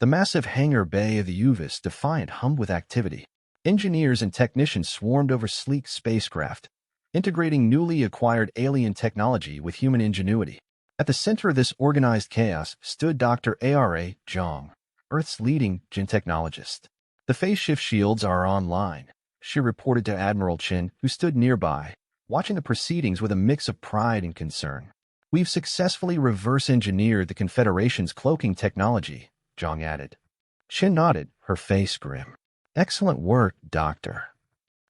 The massive hangar bay of the UVIS defiant hummed with activity. Engineers and technicians swarmed over sleek spacecraft, integrating newly acquired alien technology with human ingenuity. At the center of this organized chaos stood Dr. Ara Zhang, Earth's leading gene technologist. "The phase shift shields are online," she reported to Admiral Chen, who stood nearby, watching the proceedings with a mix of pride and concern. "We've successfully reverse-engineered the Confederation's cloaking technology," Zhang added. Chen nodded, her face grim. "Excellent work, Doctor.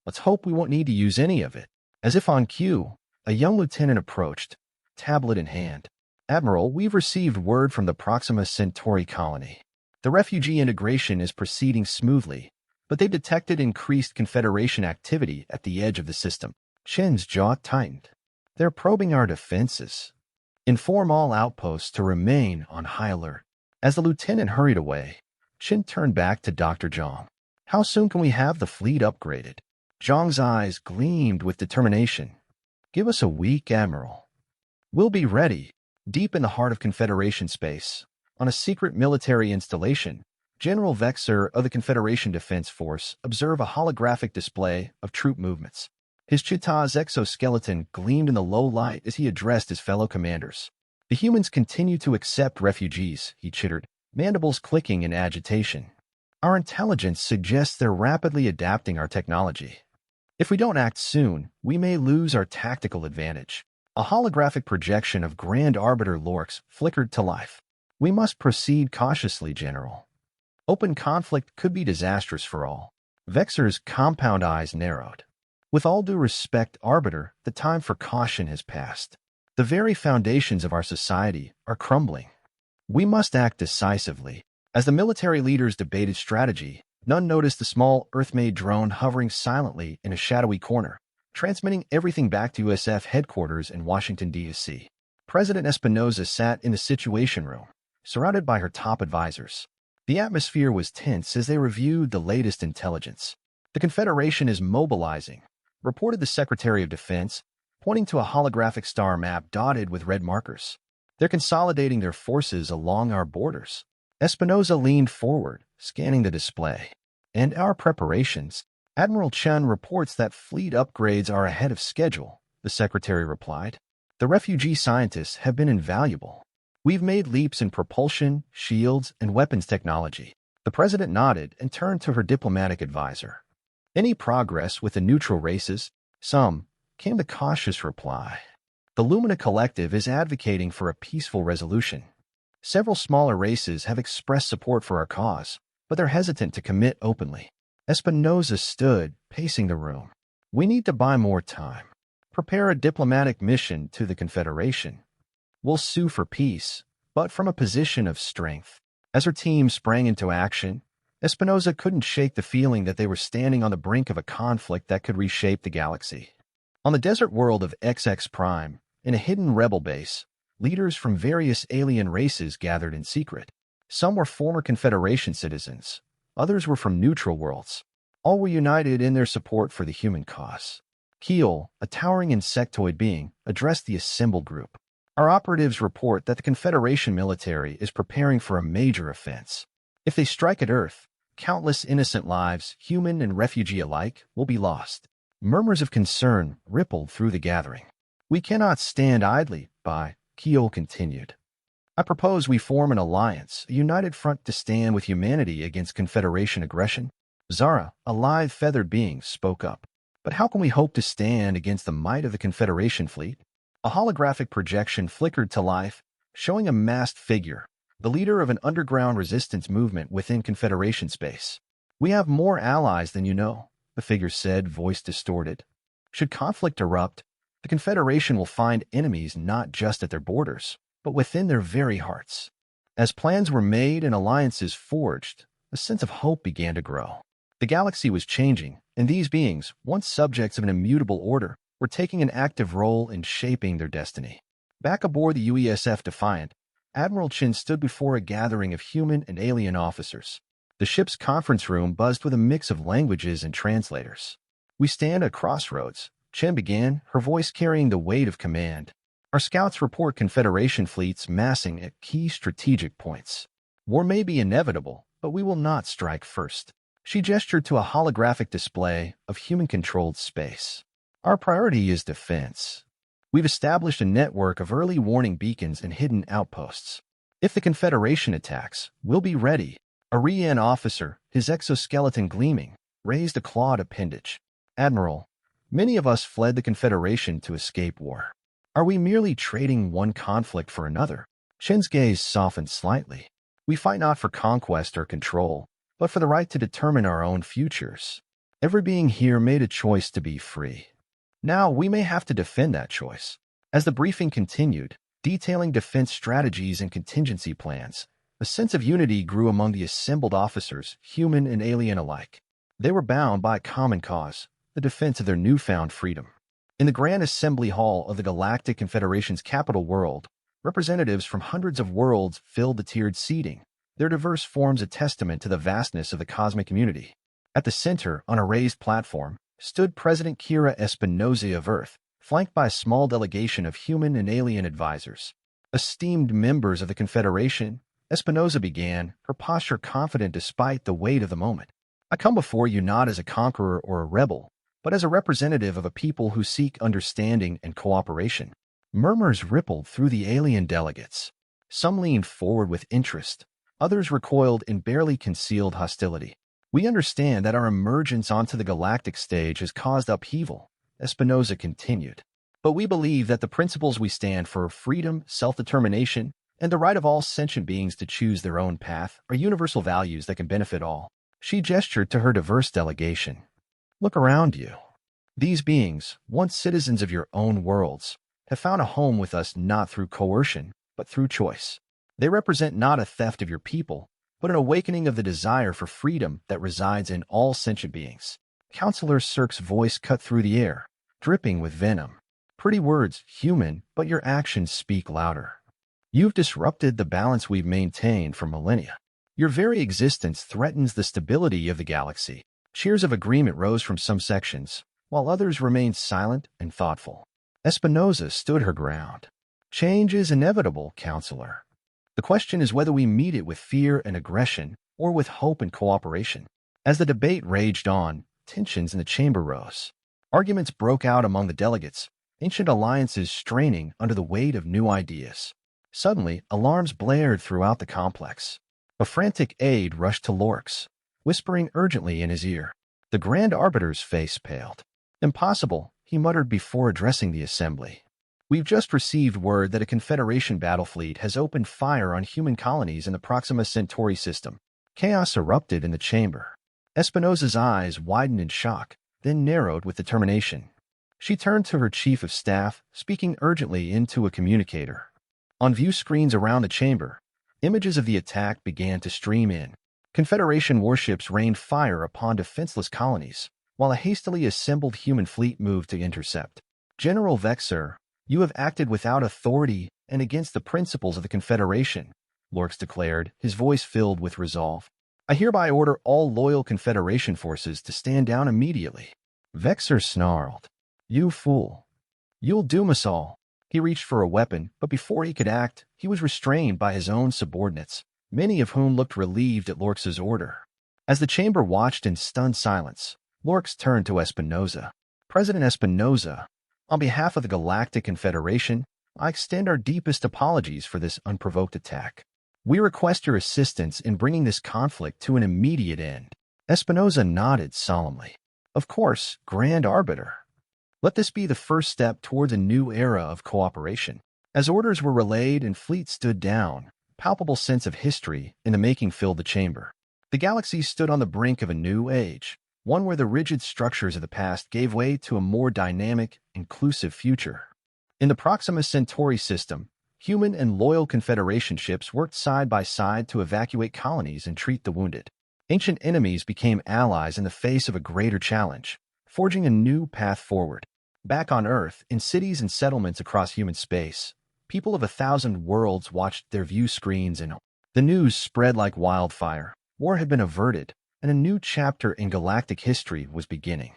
Let's hope we won't need to use any of it." As if on cue, a young lieutenant approached, tablet in hand. "Admiral, we've received word from the Proxima Centauri colony. The refugee integration is proceeding smoothly, but they've detected increased Confederation activity at the edge of the system." Chen's jaw tightened. "They're probing our defenses. Inform all outposts to remain on high alert." As the lieutenant hurried away, Chen turned back to Dr. Zhang. "How soon can we have the fleet upgraded?" Zhang's eyes gleamed with determination. "Give us a week, Admiral. We'll be ready." Deep in the heart of Confederation space, on a secret military installation, General Vexer of the Confederation Defense Force observed a holographic display of troop movements. His Chita's exoskeleton gleamed in the low light as he addressed his fellow commanders. "The humans continue to accept refugees," he chittered, mandibles clicking in agitation. "Our intelligence suggests they're rapidly adapting our technology. If we don't act soon, we may lose our tactical advantage." A holographic projection of Grand Arbiter Lorx flickered to life. "We must proceed cautiously, General. Open conflict could be disastrous for all." Vexer's compound eyes narrowed. "With all due respect, Arbiter, the time for caution has passed. The very foundations of our society are crumbling. We must act decisively." As the military leaders debated strategy, none noticed the small Earth-made drone hovering silently in a shadowy corner, transmitting everything back to USF headquarters in Washington, D.C. President Espinosa sat in the Situation Room, surrounded by her top advisors. The atmosphere was tense as they reviewed the latest intelligence. "The Confederation is mobilizing," reported the Secretary of Defense, pointing to a holographic star map dotted with red markers. "They're consolidating their forces along our borders." Espinosa leaned forward, scanning the display. "And our preparations?" "Admiral Chen reports that fleet upgrades are ahead of schedule," the secretary replied. "The refugee scientists have been invaluable. We've made leaps in propulsion, shields, and weapons technology." The president nodded and turned to her diplomatic advisor. "Any progress with the neutral races?" "Some," came the cautious reply. "The Lumina Collective is advocating for a peaceful resolution. Several smaller races have expressed support for our cause, but they're hesitant to commit openly." Espinosa stood, pacing the room. "We need to buy more time. Prepare a diplomatic mission to the Confederation. We'll sue for peace, but from a position of strength." As her team sprang into action, Espinosa couldn't shake the feeling that they were standing on the brink of a conflict that could reshape the galaxy. On the desert world of XX Prime, in a hidden rebel base, leaders from various alien races gathered in secret. Some were former Confederation citizens. Others were from neutral worlds. All were united in their support for the human cause. Keel, a towering insectoid being, addressed the assembled group. "Our operatives report that the Confederation military is preparing for a major offense. If they strike at Earth, countless innocent lives, human and refugee alike, will be lost." Murmurs of concern rippled through the gathering. "We cannot stand idly by," Keel continued. "I propose we form an alliance, a united front to stand with humanity against Confederation aggression." Zara, a lithe feathered being, spoke up. "But how can we hope to stand against the might of the Confederation fleet?" A holographic projection flickered to life, showing a masked figure, the leader of an underground resistance movement within Confederation space. "We have more allies than you know," the figure said, voice distorted. "Should conflict erupt, the Confederation will find enemies not just at their borders, but within their very hearts." As plans were made and alliances forged, a sense of hope began to grow. The galaxy was changing, and these beings, once subjects of an immutable order, were taking an active role in shaping their destiny. Back aboard the UESF Defiant, Admiral Chen stood before a gathering of human and alien officers. The ship's conference room buzzed with a mix of languages and translators. "We stand at crossroads," Chen began, her voice carrying the weight of command. "Our scouts report Confederation fleets massing at key strategic points. War may be inevitable, but we will not strike first. She gestured to a holographic display of human-controlled space. Our priority is defense. We've established a network of early warning beacons and hidden outposts. If the Confederation attacks, we'll be ready. A Rian officer, his exoskeleton gleaming, raised a clawed appendage. Admiral, many of us fled the Confederation to escape war. Are we merely trading one conflict for another? Shen's gaze softened slightly. We fight not for conquest or control, but for the right to determine our own futures. Every being here made a choice to be free. Now we may have to defend that choice. As the briefing continued, detailing defense strategies and contingency plans, a sense of unity grew among the assembled officers, human and alien alike. They were bound by a common cause, the defense of their newfound freedom. In the Grand Assembly Hall of the Galactic Confederation's capital world, representatives from hundreds of worlds filled the tiered seating, their diverse forms a testament to the vastness of the cosmic community. At the center, on a raised platform, stood President Kira Espinosa of Earth, flanked by a small delegation of human and alien advisors. Esteemed members of the Confederation, Espinosa began, her posture confident despite the weight of the moment. I come before you not as a conqueror or a rebel, but as a representative of a people who seek understanding and cooperation. Murmurs rippled through the alien delegates. Some leaned forward with interest, others recoiled in barely concealed hostility. We understand that our emergence onto the galactic stage has caused upheaval, Espinosa continued. But we believe that the principles we stand for, freedom, self-determination, and the right of all sentient beings to choose their own path, are universal values that can benefit all. She gestured to her diverse delegation. Look around you. These beings, once citizens of your own worlds, have found a home with us not through coercion, but through choice. They represent not a theft of your people, but an awakening of the desire for freedom that resides in all sentient beings. Counselor Cirque's voice cut through the air, dripping with venom. Pretty words, human, but your actions speak louder. You've disrupted the balance we've maintained for millennia. Your very existence threatens the stability of the galaxy. Cheers of agreement rose from some sections, while others remained silent and thoughtful. Espinosa stood her ground. Change is inevitable, Counselor. The question is whether we meet it with fear and aggression or with hope and cooperation. As the debate raged on, tensions in the chamber rose. Arguments broke out among the delegates, ancient alliances straining under the weight of new ideas. Suddenly, alarms blared throughout the complex. A frantic aide rushed to Lorx, whispering urgently in his ear. The Grand Arbiter's face paled. Impossible, he muttered before addressing the assembly. We've just received word that a Confederation battle fleet has opened fire on human colonies in the Proxima Centauri system. Chaos erupted in the chamber. Espinosa's eyes widened in shock, then narrowed with determination. She turned to her chief of staff, speaking urgently into a communicator. On view screens around the chamber, images of the attack began to stream in. Confederation warships rained fire upon defenseless colonies, while a hastily assembled human fleet moved to intercept. General Vexer, you have acted without authority and against the principles of the Confederation, Lorx declared, his voice filled with resolve. I hereby order all loyal Confederation forces to stand down immediately. Vexer snarled. You fool. You'll doom us all. He reached for a weapon, but before he could act, he was restrained by his own subordinates, many of whom looked relieved at Lorx's order. As the chamber watched in stunned silence, Lorx turned to Espinosa. President Espinosa, on behalf of the Galactic Confederation, I extend our deepest apologies for this unprovoked attack. We request your assistance in bringing this conflict to an immediate end. Espinosa nodded solemnly. Of course, Grand Arbiter. Let this be the first step towards a new era of cooperation. As orders were relayed and fleets stood down, a palpable sense of history in the making filled the chamber. The galaxy stood on the brink of a new age, one where the rigid structures of the past gave way to a more dynamic, inclusive future. In the Proxima Centauri system, human and loyal Confederation ships worked side by side to evacuate colonies and treat the wounded. Ancient enemies became allies in the face of a greater challenge, forging a new path forward. Back on Earth, in cities and settlements across human space, people of 1,000 worlds watched their view screens and the news spread like wildfire. War had been averted, and a new chapter in galactic history was beginning.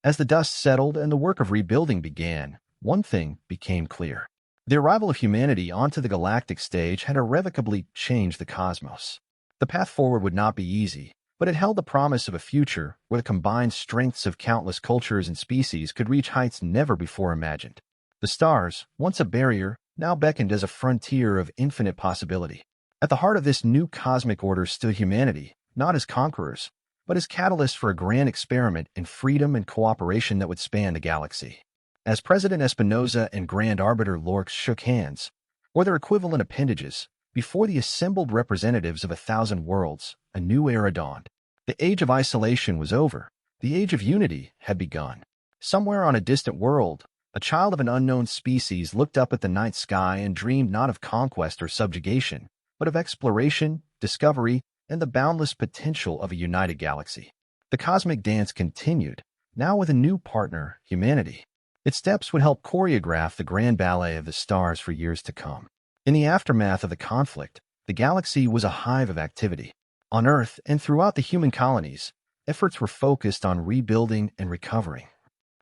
As the dust settled and the work of rebuilding began, one thing became clear. The arrival of humanity onto the galactic stage had irrevocably changed the cosmos. The path forward would not be easy, but it held the promise of a future where the combined strengths of countless cultures and species could reach heights never before imagined. The stars, once a barrier, now beckoned as a frontier of infinite possibility. At the heart of this new cosmic order stood humanity, not as conquerors, but as catalysts for a grand experiment in freedom and cooperation that would span the galaxy. As President Espinosa and Grand Arbiter Lorx shook hands, or their equivalent appendages, before the assembled representatives of 1,000 worlds, a new era dawned. The age of isolation was over. The age of unity had begun. Somewhere on a distant world, a child of an unknown species looked up at the night sky and dreamed not of conquest or subjugation, but of exploration, discovery, and the boundless potential of a united galaxy. The cosmic dance continued, now with a new partner, humanity. Its steps would help choreograph the grand ballet of the stars for years to come. In the aftermath of the conflict, the galaxy was a hive of activity. On Earth and throughout the human colonies, efforts were focused on rebuilding and recovering.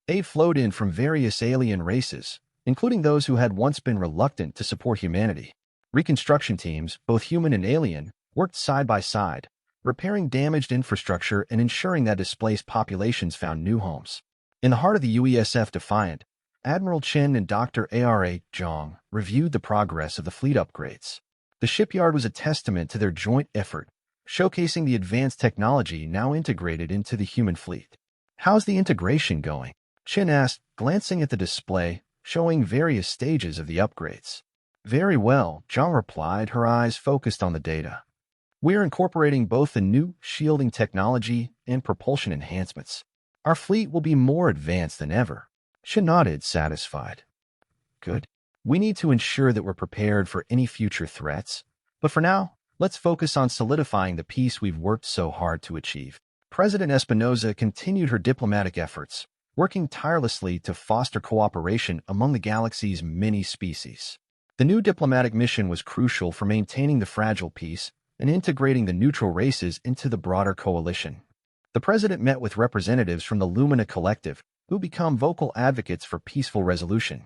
Aid flowed in from various alien races, including those who had once been reluctant to support humanity. Reconstruction teams, both human and alien, worked side by side, repairing damaged infrastructure and ensuring that displaced populations found new homes. In the heart of the UESF Defiant, Admiral Chen and Dr. Ara Zhang reviewed the progress of the fleet upgrades. The shipyard was a testament to their joint effort, showcasing the advanced technology now integrated into the human fleet. "How's the integration going?" Chen asked, glancing at the display, showing various stages of the upgrades. "Very well," Zhang replied, her eyes focused on the data. "We're incorporating both the new shielding technology and propulsion enhancements. Our fleet will be more advanced than ever." Chen nodded, satisfied. "Good. We need to ensure that we're prepared for any future threats. But for now, let's focus on solidifying the peace we've worked so hard to achieve." President Espinosa continued her diplomatic efforts, working tirelessly to foster cooperation among the galaxy's many species. The new diplomatic mission was crucial for maintaining the fragile peace and integrating the neutral races into the broader coalition. The president met with representatives from the Lumina Collective, who become vocal advocates for peaceful resolution.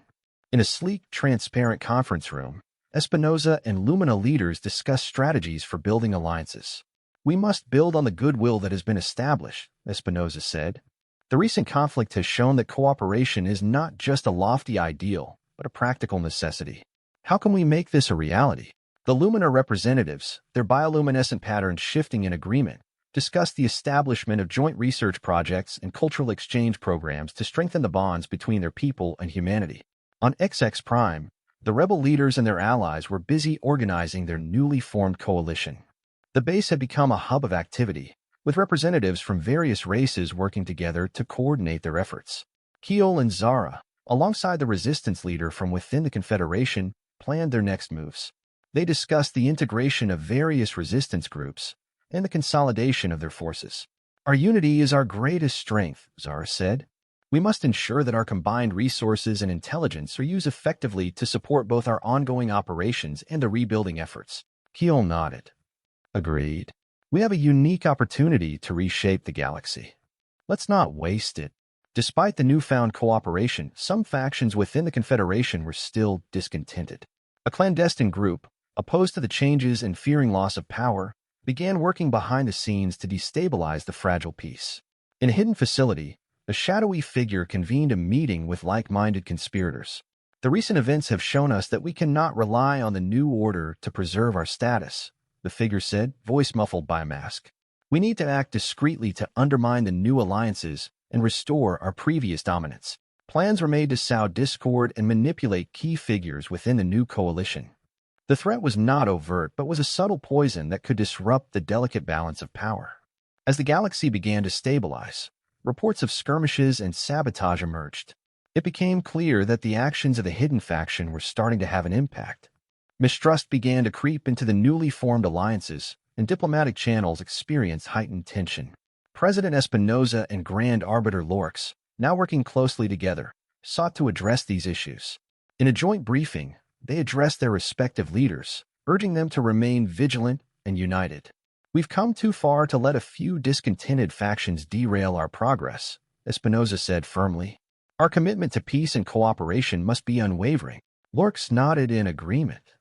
In a sleek, transparent conference room, Espinosa and Lumina leaders discussed strategies for building alliances. "We must build on the goodwill that has been established," Espinosa said. "The recent conflict has shown that cooperation is not just a lofty ideal, but a practical necessity. How can we make this a reality?" The Lumina representatives, their bioluminescent patterns shifting in agreement, discussed the establishment of joint research projects and cultural exchange programs to strengthen the bonds between their people and humanity. On XX Prime, the rebel leaders and their allies were busy organizing their newly formed coalition. The base had become a hub of activity, with representatives from various races working together to coordinate their efforts. Keol and Zara, alongside the resistance leader from within the Confederation, planned their next moves. They discussed the integration of various resistance groups and the consolidation of their forces. "Our unity is our greatest strength," Zara said. "We must ensure that our combined resources and intelligence are used effectively to support both our ongoing operations and the rebuilding efforts." Keol nodded. "Agreed. We have a unique opportunity to reshape the galaxy. Let's not waste it." Despite the newfound cooperation, some factions within the Confederation were still discontented. A clandestine group, opposed to the changes and fearing loss of power, began working behind the scenes to destabilize the fragile peace. In a hidden facility, a shadowy figure convened a meeting with like-minded conspirators. "The recent events have shown us that we cannot rely on the new order to preserve our status," the figure said, voice muffled by a mask. "We need to act discreetly to undermine the new alliances and restore our previous dominance." Plans were made to sow discord and manipulate key figures within the new coalition. The threat was not overt, but was a subtle poison that could disrupt the delicate balance of power. As the galaxy began to stabilize, reports of skirmishes and sabotage emerged. It became clear that the actions of the hidden faction were starting to have an impact. Mistrust began to creep into the newly formed alliances, and diplomatic channels experienced heightened tension. President Espinosa and Grand Arbiter Lorx, now working closely together, sought to address these issues. In a joint briefing, they addressed their respective leaders, urging them to remain vigilant and united. "We've come too far to let a few discontented factions derail our progress," Espinosa said firmly. "Our commitment to peace and cooperation must be unwavering." Lorx nodded in agreement.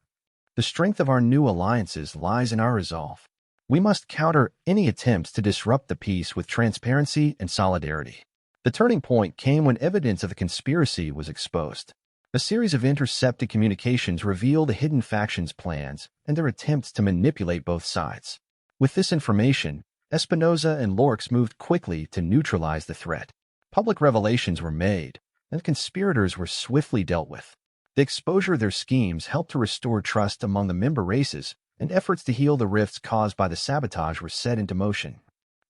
"The strength of our new alliances lies in our resolve. We must counter any attempts to disrupt the peace with transparency and solidarity. The turning point came when evidence of the conspiracy was exposed. A series of intercepted communications revealed the hidden factions' plans and their attempts to manipulate both sides. With this information, Espinosa and Lorx moved quickly to neutralize the threat. Public revelations were made, and conspirators were swiftly dealt with. The exposure of their schemes helped to restore trust among the member races, and efforts to heal the rifts caused by the sabotage were set into motion.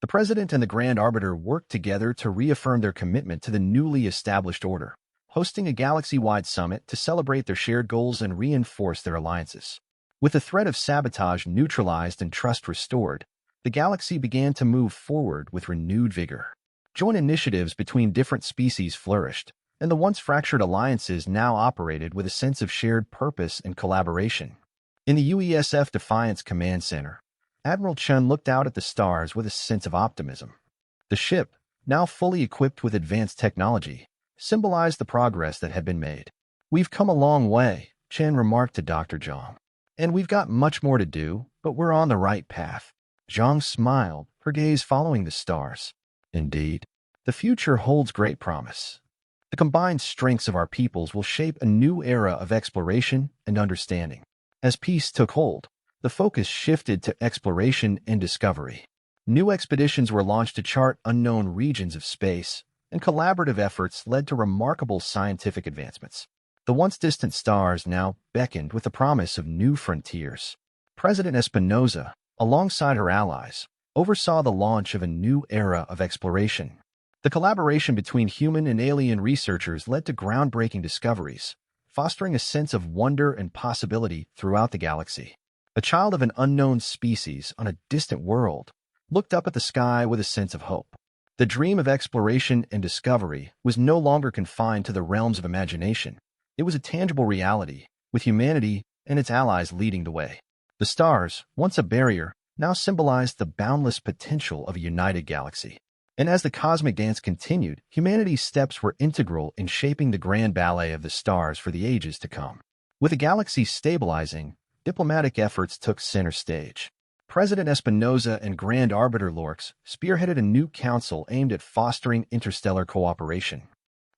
The President and the Grand Arbiter worked together to reaffirm their commitment to the newly established order, hosting a galaxy-wide summit to celebrate their shared goals and reinforce their alliances. With the threat of sabotage neutralized and trust restored, the galaxy began to move forward with renewed vigor. Joint initiatives between different species flourished, and the once fractured alliances now operated with a sense of shared purpose and collaboration. In the UESF Defiance Command Center, Admiral Chun looked out at the stars with a sense of optimism. The ship, now fully equipped with advanced technology, symbolized the progress that had been made. "We've come a long way," Chen remarked to Dr. Zhang. "And we've got much more to do, but we're on the right path." Zhang smiled, her gaze following the stars. "Indeed, the future holds great promise. The combined strengths of our peoples will shape a new era of exploration and understanding." As peace took hold, the focus shifted to exploration and discovery. New expeditions were launched to chart unknown regions of space, and collaborative efforts led to remarkable scientific advancements. The once distant stars now beckoned with the promise of new frontiers. President Espinosa, alongside her allies, oversaw the launch of a new era of exploration. The collaboration between human and alien researchers led to groundbreaking discoveries, fostering a sense of wonder and possibility throughout the galaxy. A child of an unknown species on a distant world looked up at the sky with a sense of hope. The dream of exploration and discovery was no longer confined to the realms of imagination. It was a tangible reality, with humanity and its allies leading the way. The stars, once a barrier, now symbolized the boundless potential of a united galaxy. And as the cosmic dance continued, humanity's steps were integral in shaping the grand ballet of the stars for the ages to come. With the galaxy stabilizing, diplomatic efforts took center stage. President Espinosa and Grand Arbiter Lorx spearheaded a new council aimed at fostering interstellar cooperation.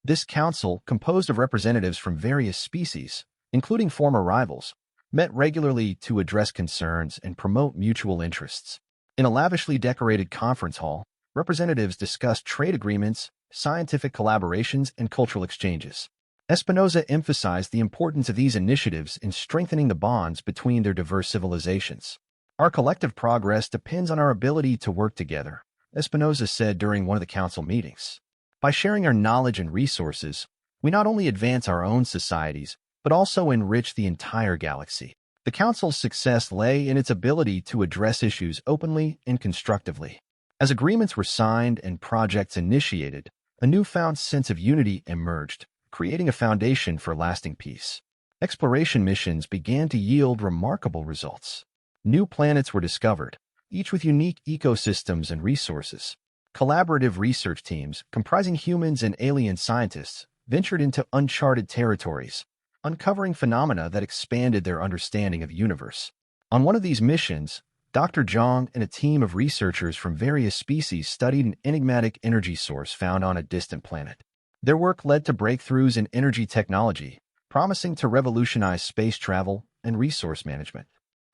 This council, composed of representatives from various species, including former rivals, met regularly to address concerns and promote mutual interests. In a lavishly decorated conference hall, representatives discussed trade agreements, scientific collaborations, and cultural exchanges. Espinosa emphasized the importance of these initiatives in strengthening the bonds between their diverse civilizations. "Our collective progress depends on our ability to work together," Espinosa said during one of the council meetings. "By sharing our knowledge and resources, we not only advance our own societies, but also enrich the entire galaxy." The council's success lay in its ability to address issues openly and constructively. As agreements were signed and projects initiated, a newfound sense of unity emerged, creating a foundation for lasting peace. Exploration missions began to yield remarkable results. New planets were discovered, each with unique ecosystems and resources. Collaborative research teams, comprising humans and alien scientists, ventured into uncharted territories, uncovering phenomena that expanded their understanding of the universe. On one of these missions, Dr. Zhang and a team of researchers from various species studied an enigmatic energy source found on a distant planet. Their work led to breakthroughs in energy technology, promising to revolutionize space travel and resource management.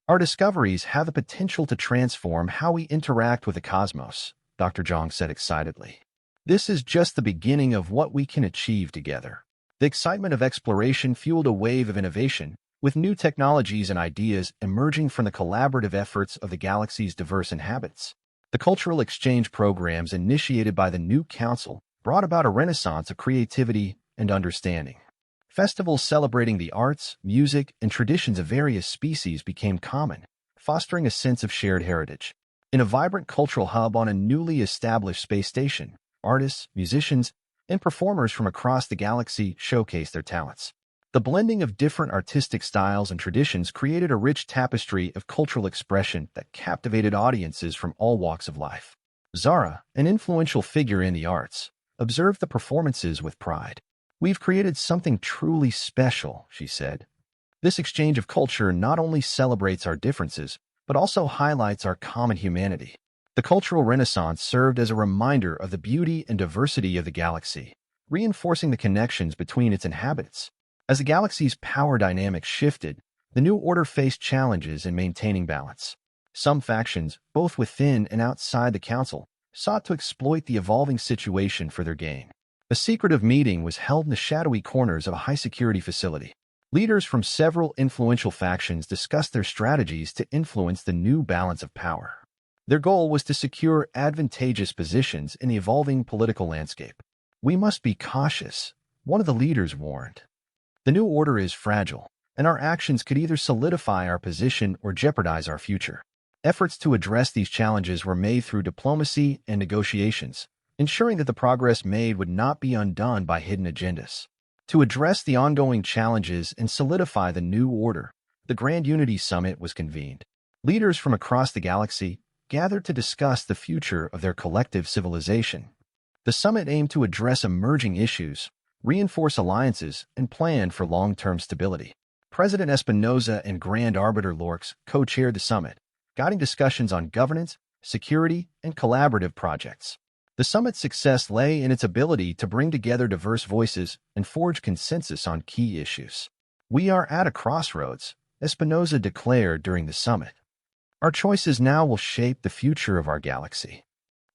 "Our discoveries have the potential to transform how we interact with the cosmos," Dr. Zhang said excitedly. "This is just the beginning of what we can achieve together." The excitement of exploration fueled a wave of innovation, with new technologies and ideas emerging from the collaborative efforts of the galaxy's diverse inhabitants. The cultural exchange programs initiated by the new council brought about a renaissance of creativity and understanding. Festivals celebrating the arts, music, and traditions of various species became common, fostering a sense of shared heritage. In a vibrant cultural hub on a newly established space station, artists, musicians, and performers from across the galaxy showcased their talents. The blending of different artistic styles and traditions created a rich tapestry of cultural expression that captivated audiences from all walks of life. Zara, an influential figure in the arts, observed the performances with pride. "We've created something truly special," she said. "This exchange of culture not only celebrates our differences, but also highlights our common humanity. The cultural renaissance served as a reminder of the beauty and diversity of the galaxy, reinforcing the connections between its inhabitants. As the galaxy's power dynamics shifted, the New Order faced challenges in maintaining balance. Some factions, both within and outside the Council, sought to exploit the evolving situation for their gain. A secretive meeting was held in the shadowy corners of a high-security facility. Leaders from several influential factions discussed their strategies to influence the new balance of power. Their goal was to secure advantageous positions in the evolving political landscape. "We must be cautious," one of the leaders warned. "The New Order is fragile, and our actions could either solidify our position or jeopardize our future." Efforts to address these challenges were made through diplomacy and negotiations, ensuring that the progress made would not be undone by hidden agendas. To address the ongoing challenges and solidify the New Order, the Grand Unity Summit was convened. Leaders from across the galaxy gathered to discuss the future of their collective civilization. The summit aimed to address emerging issues, reinforce alliances, and plan for long-term stability. President Espinoza and Grand Arbiter Lorx co-chaired the summit, guiding discussions on governance, security, and collaborative projects. The summit's success lay in its ability to bring together diverse voices and forge consensus on key issues. "We are at a crossroads," Espinoza declared during the summit. "Our choices now will shape the future of our galaxy.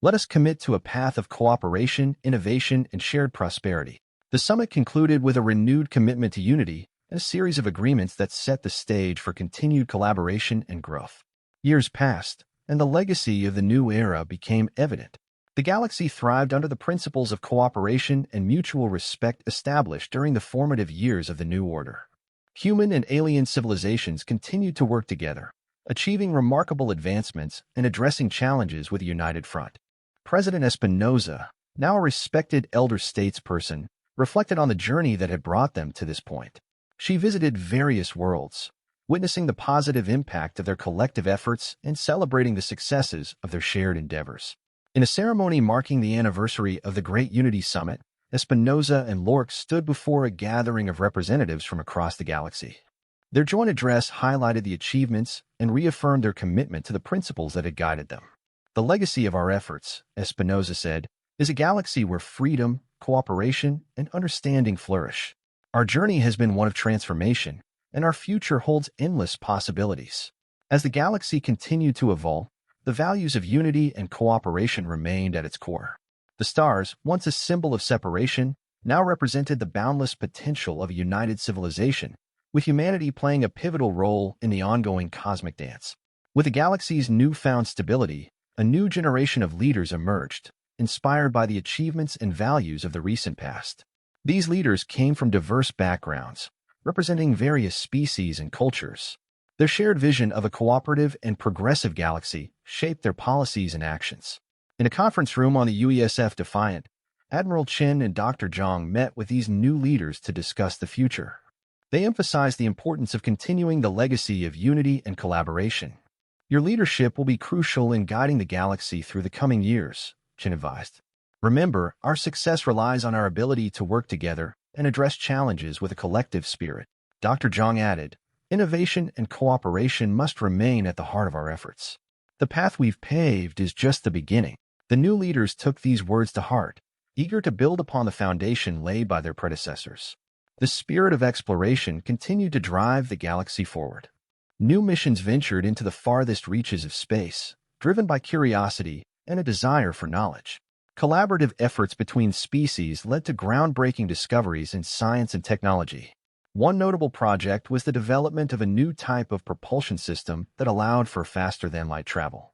Let us commit to a path of cooperation, innovation, and shared prosperity." The summit concluded with a renewed commitment to unity and a series of agreements that set the stage for continued collaboration and growth. Years passed, and the legacy of the new era became evident. The galaxy thrived under the principles of cooperation and mutual respect established during the formative years of the New Order. Human and alien civilizations continued to work together, achieving remarkable advancements and addressing challenges with a united front. President Espinoza, now a respected elder statesperson, reflected on the journey that had brought them to this point. She visited various worlds, witnessing the positive impact of their collective efforts and celebrating the successes of their shared endeavors. In a ceremony marking the anniversary of the Great Unity Summit, Espinoza and Lorx stood before a gathering of representatives from across the galaxy. Their joint address highlighted the achievements and reaffirmed their commitment to the principles that had guided them. "The legacy of our efforts," Espinoza said, "is a galaxy where freedom, cooperation, and understanding flourish. Our journey has been one of transformation, and our future holds endless possibilities." As the galaxy continued to evolve, the values of unity and cooperation remained at its core. The stars, once a symbol of separation, now represented the boundless potential of a united civilization, with humanity playing a pivotal role in the ongoing cosmic dance. With the galaxy's newfound stability, a new generation of leaders emerged, inspired by the achievements and values of the recent past. These leaders came from diverse backgrounds, representing various species and cultures. Their shared vision of a cooperative and progressive galaxy shaped their policies and actions. In a conference room on the UESF Defiant, Admiral Chen and Dr. Zhang met with these new leaders to discuss the future. They emphasized the importance of continuing the legacy of unity and collaboration. "Your leadership will be crucial in guiding the galaxy through the coming years," Chen advised. "Remember, our success relies on our ability to work together and address challenges with a collective spirit." Dr. Zhang added, "Innovation and cooperation must remain at the heart of our efforts. The path we've paved is just the beginning." The new leaders took these words to heart, eager to build upon the foundation laid by their predecessors. The spirit of exploration continued to drive the galaxy forward. New missions ventured into the farthest reaches of space, driven by curiosity and a desire for knowledge. Collaborative efforts between species led to groundbreaking discoveries in science and technology. One notable project was the development of a new type of propulsion system that allowed for faster-than-light travel.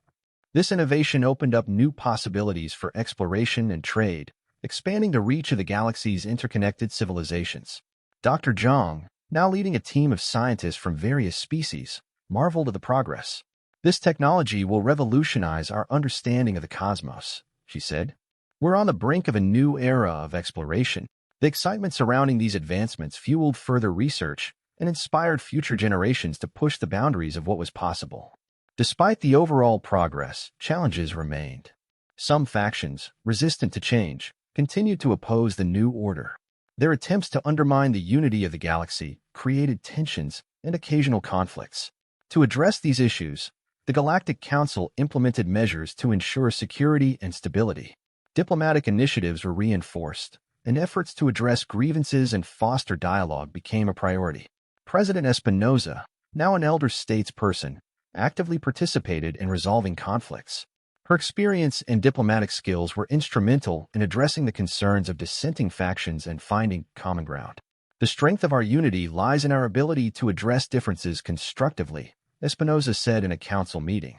This innovation opened up new possibilities for exploration and trade, expanding the reach of the galaxy's interconnected civilizations. Dr. Zhang, now leading a team of scientists from various species, marveled at the progress. "This technology will revolutionize our understanding of the cosmos," she said. "We're on the brink of a new era of exploration." The excitement surrounding these advancements fueled further research and inspired future generations to push the boundaries of what was possible. Despite the overall progress, challenges remained. Some factions, resistant to change, continued to oppose the new order. Their attempts to undermine the unity of the galaxy created tensions and occasional conflicts. To address these issues, The Galactic Council implemented measures to ensure security and stability. Diplomatic initiatives were reinforced, and efforts to address grievances and foster dialogue became a priority. President Espinosa, now an elder statesperson, actively participated in resolving conflicts. Her experience and diplomatic skills were instrumental in addressing the concerns of dissenting factions and finding common ground. The strength of our unity lies in our ability to address differences constructively, Espinosa said in a council meeting.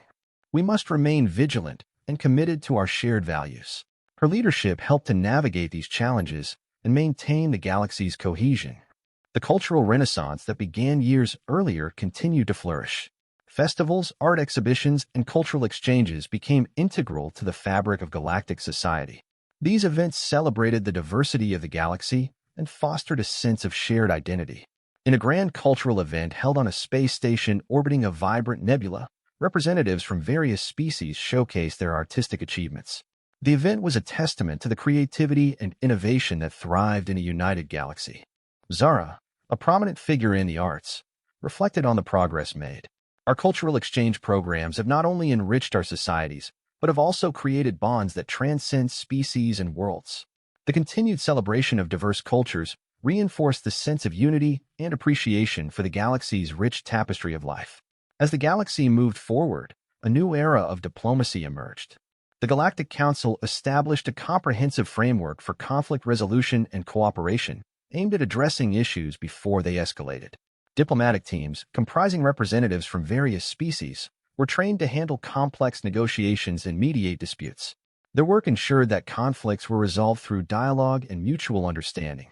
We must remain vigilant and committed to our shared values. Her leadership helped to navigate these challenges and maintain the galaxy's cohesion. The cultural renaissance that began years earlier continued to flourish. Festivals, art exhibitions, and cultural exchanges became integral to the fabric of galactic society. These events celebrated the diversity of the galaxy and fostered a sense of shared identity. In a grand cultural event held on a space station orbiting a vibrant nebula, representatives from various species showcased their artistic achievements. The event was a testament to the creativity and innovation that thrived in a united galaxy. Zara, a prominent figure in the arts, reflected on the progress made. Our cultural exchange programs have not only enriched our societies, but have also created bonds that transcend species and worlds. The continued celebration of diverse cultures reinforced the sense of unity and appreciation for the galaxy's rich tapestry of life. As the galaxy moved forward, a new era of diplomacy emerged. The Galactic Council established a comprehensive framework for conflict resolution and cooperation, aimed at addressing issues before they escalated. Diplomatic teams, comprising representatives from various species, were trained to handle complex negotiations and mediate disputes. Their work ensured that conflicts were resolved through dialogue and mutual understanding.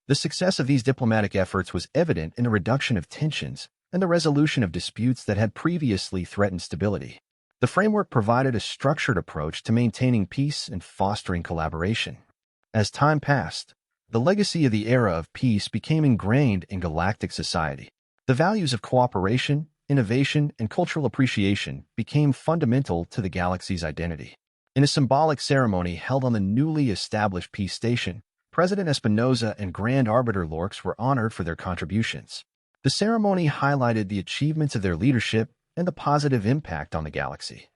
The success of these diplomatic efforts was evident in the reduction of tensions and the resolution of disputes that had previously threatened stability. The framework provided a structured approach to maintaining peace and fostering collaboration. As time passed, the legacy of the era of peace became ingrained in galactic society. The values of cooperation, innovation, and cultural appreciation became fundamental to the galaxy's identity. In a symbolic ceremony held on the newly established peace station, President Espinosa and Grand Arbiter Lorx were honored for their contributions. The ceremony highlighted the achievements of their leadership and the positive impact on the galaxy.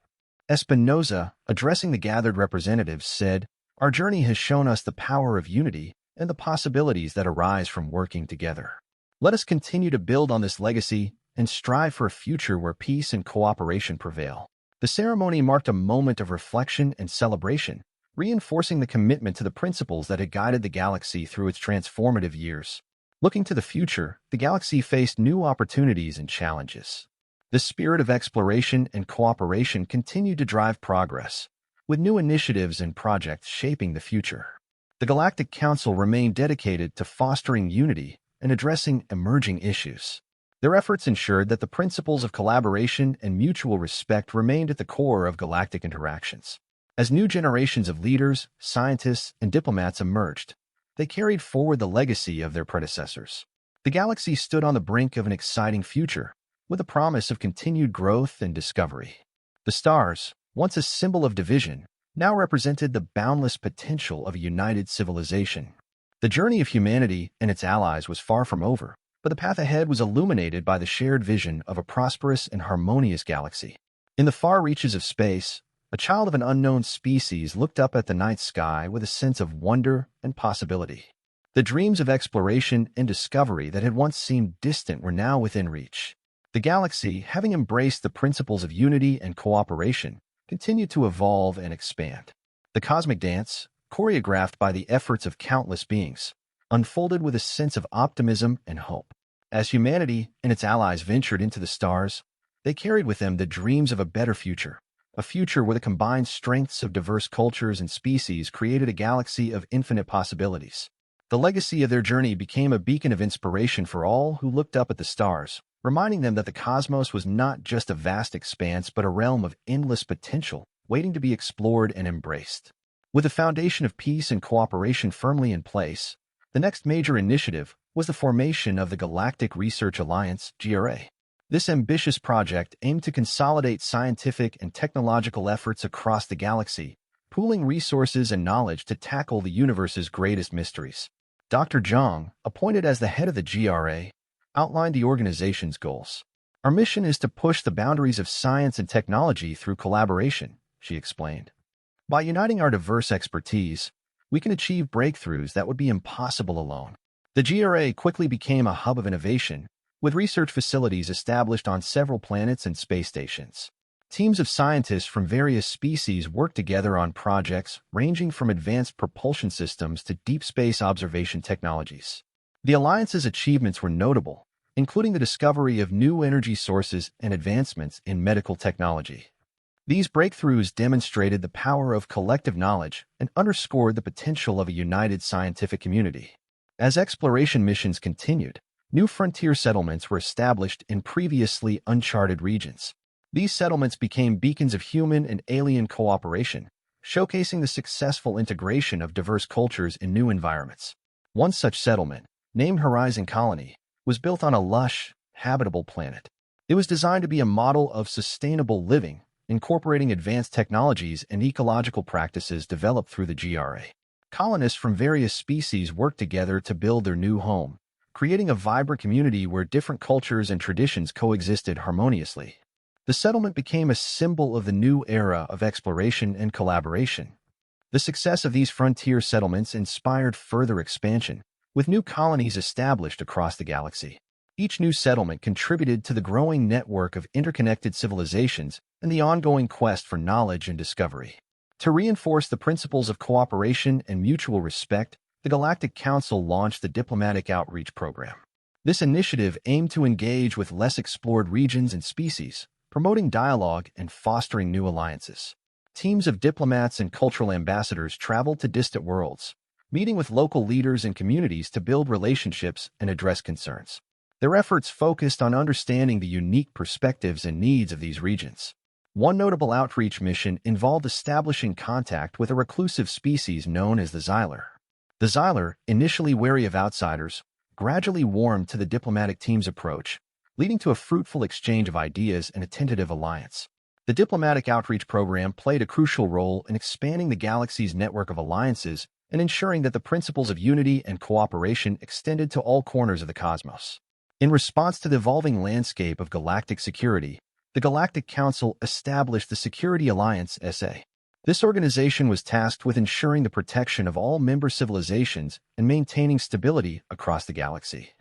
Espinosa, addressing the gathered representatives, said, "Our journey has shown us the power of unity and the possibilities that arise from working together. Let us continue to build on this legacy and strive for a future where peace and cooperation prevail." The ceremony marked a moment of reflection and celebration, reinforcing the commitment to the principles that had guided the galaxy through its transformative years. Looking to the future, the galaxy faced new opportunities and challenges. The spirit of exploration and cooperation continued to drive progress, with new initiatives and projects shaping the future. The Galactic Council remained dedicated to fostering unity and addressing emerging issues. Their efforts ensured that the principles of collaboration and mutual respect remained at the core of galactic interactions. As new generations of leaders, scientists, and diplomats emerged, they carried forward the legacy of their predecessors. The galaxy stood on the brink of an exciting future, with a promise of continued growth and discovery. The stars, once a symbol of division, now represented the boundless potential of a united civilization. The journey of humanity and its allies was far from over, but the path ahead was illuminated by the shared vision of a prosperous and harmonious galaxy. In the far reaches of space, a child of an unknown species looked up at the night sky with a sense of wonder and possibility. The dreams of exploration and discovery that had once seemed distant were now within reach. The galaxy, having embraced the principles of unity and cooperation, continued to evolve and expand. The cosmic dance, choreographed by the efforts of countless beings, unfolded with a sense of optimism and hope. As humanity and its allies ventured into the stars, they carried with them the dreams of a better future, a future where the combined strengths of diverse cultures and species created a galaxy of infinite possibilities. The legacy of their journey became a beacon of inspiration for all who looked up at the stars, reminding them that the cosmos was not just a vast expanse but a realm of endless potential, waiting to be explored and embraced. With the foundation of peace and cooperation firmly in place, the next major initiative was the formation of the Galactic Research Alliance, GRA. This ambitious project aimed to consolidate scientific and technological efforts across the galaxy, pooling resources and knowledge to tackle the universe's greatest mysteries. Dr. Zhang, appointed as the head of the GRA, outlined the organization's goals. Our mission is to push the boundaries of science and technology through collaboration, she explained. By uniting our diverse expertise, we can achieve breakthroughs that would be impossible alone. The GRA quickly became a hub of innovation, with research facilities established on several planets and space stations. Teams of scientists from various species work together on projects ranging from advanced propulsion systems to deep space observation technologies. The Alliance's achievements were notable, including the discovery of new energy sources and advancements in medical technology. These breakthroughs demonstrated the power of collective knowledge and underscored the potential of a united scientific community. As exploration missions continued, new frontier settlements were established in previously uncharted regions. These settlements became beacons of human and alien cooperation, showcasing the successful integration of diverse cultures in new environments. One such settlement, named Horizon Colony, was built on a lush, habitable planet. It was designed to be a model of sustainable living, incorporating advanced technologies and ecological practices developed through the GRA. Colonists from various species worked together to build their new home, creating a vibrant community where different cultures and traditions coexisted harmoniously. The settlement became a symbol of the new era of exploration and collaboration. The success of these frontier settlements inspired further expansion, with new colonies established across the galaxy. Each new settlement contributed to the growing network of interconnected civilizations and the ongoing quest for knowledge and discovery. To reinforce the principles of cooperation and mutual respect, the Galactic Council launched the Diplomatic Outreach Program. This initiative aimed to engage with less explored regions and species, promoting dialogue and fostering new alliances. Teams of diplomats and cultural ambassadors traveled to distant worlds, meeting with local leaders and communities to build relationships and address concerns. Their efforts focused on understanding the unique perspectives and needs of these regions. One notable outreach mission involved establishing contact with a reclusive species known as the Xyler. The Xyler, initially wary of outsiders, gradually warmed to the diplomatic team's approach, leading to a fruitful exchange of ideas and a tentative alliance. The Diplomatic Outreach Program played a crucial role in expanding the galaxy's network of alliances and ensuring that the principles of unity and cooperation extended to all corners of the cosmos. In response to the evolving landscape of galactic security, the Galactic Council established the Security Alliance SA. This organization was tasked with ensuring the protection of all member civilizations and maintaining stability across the galaxy.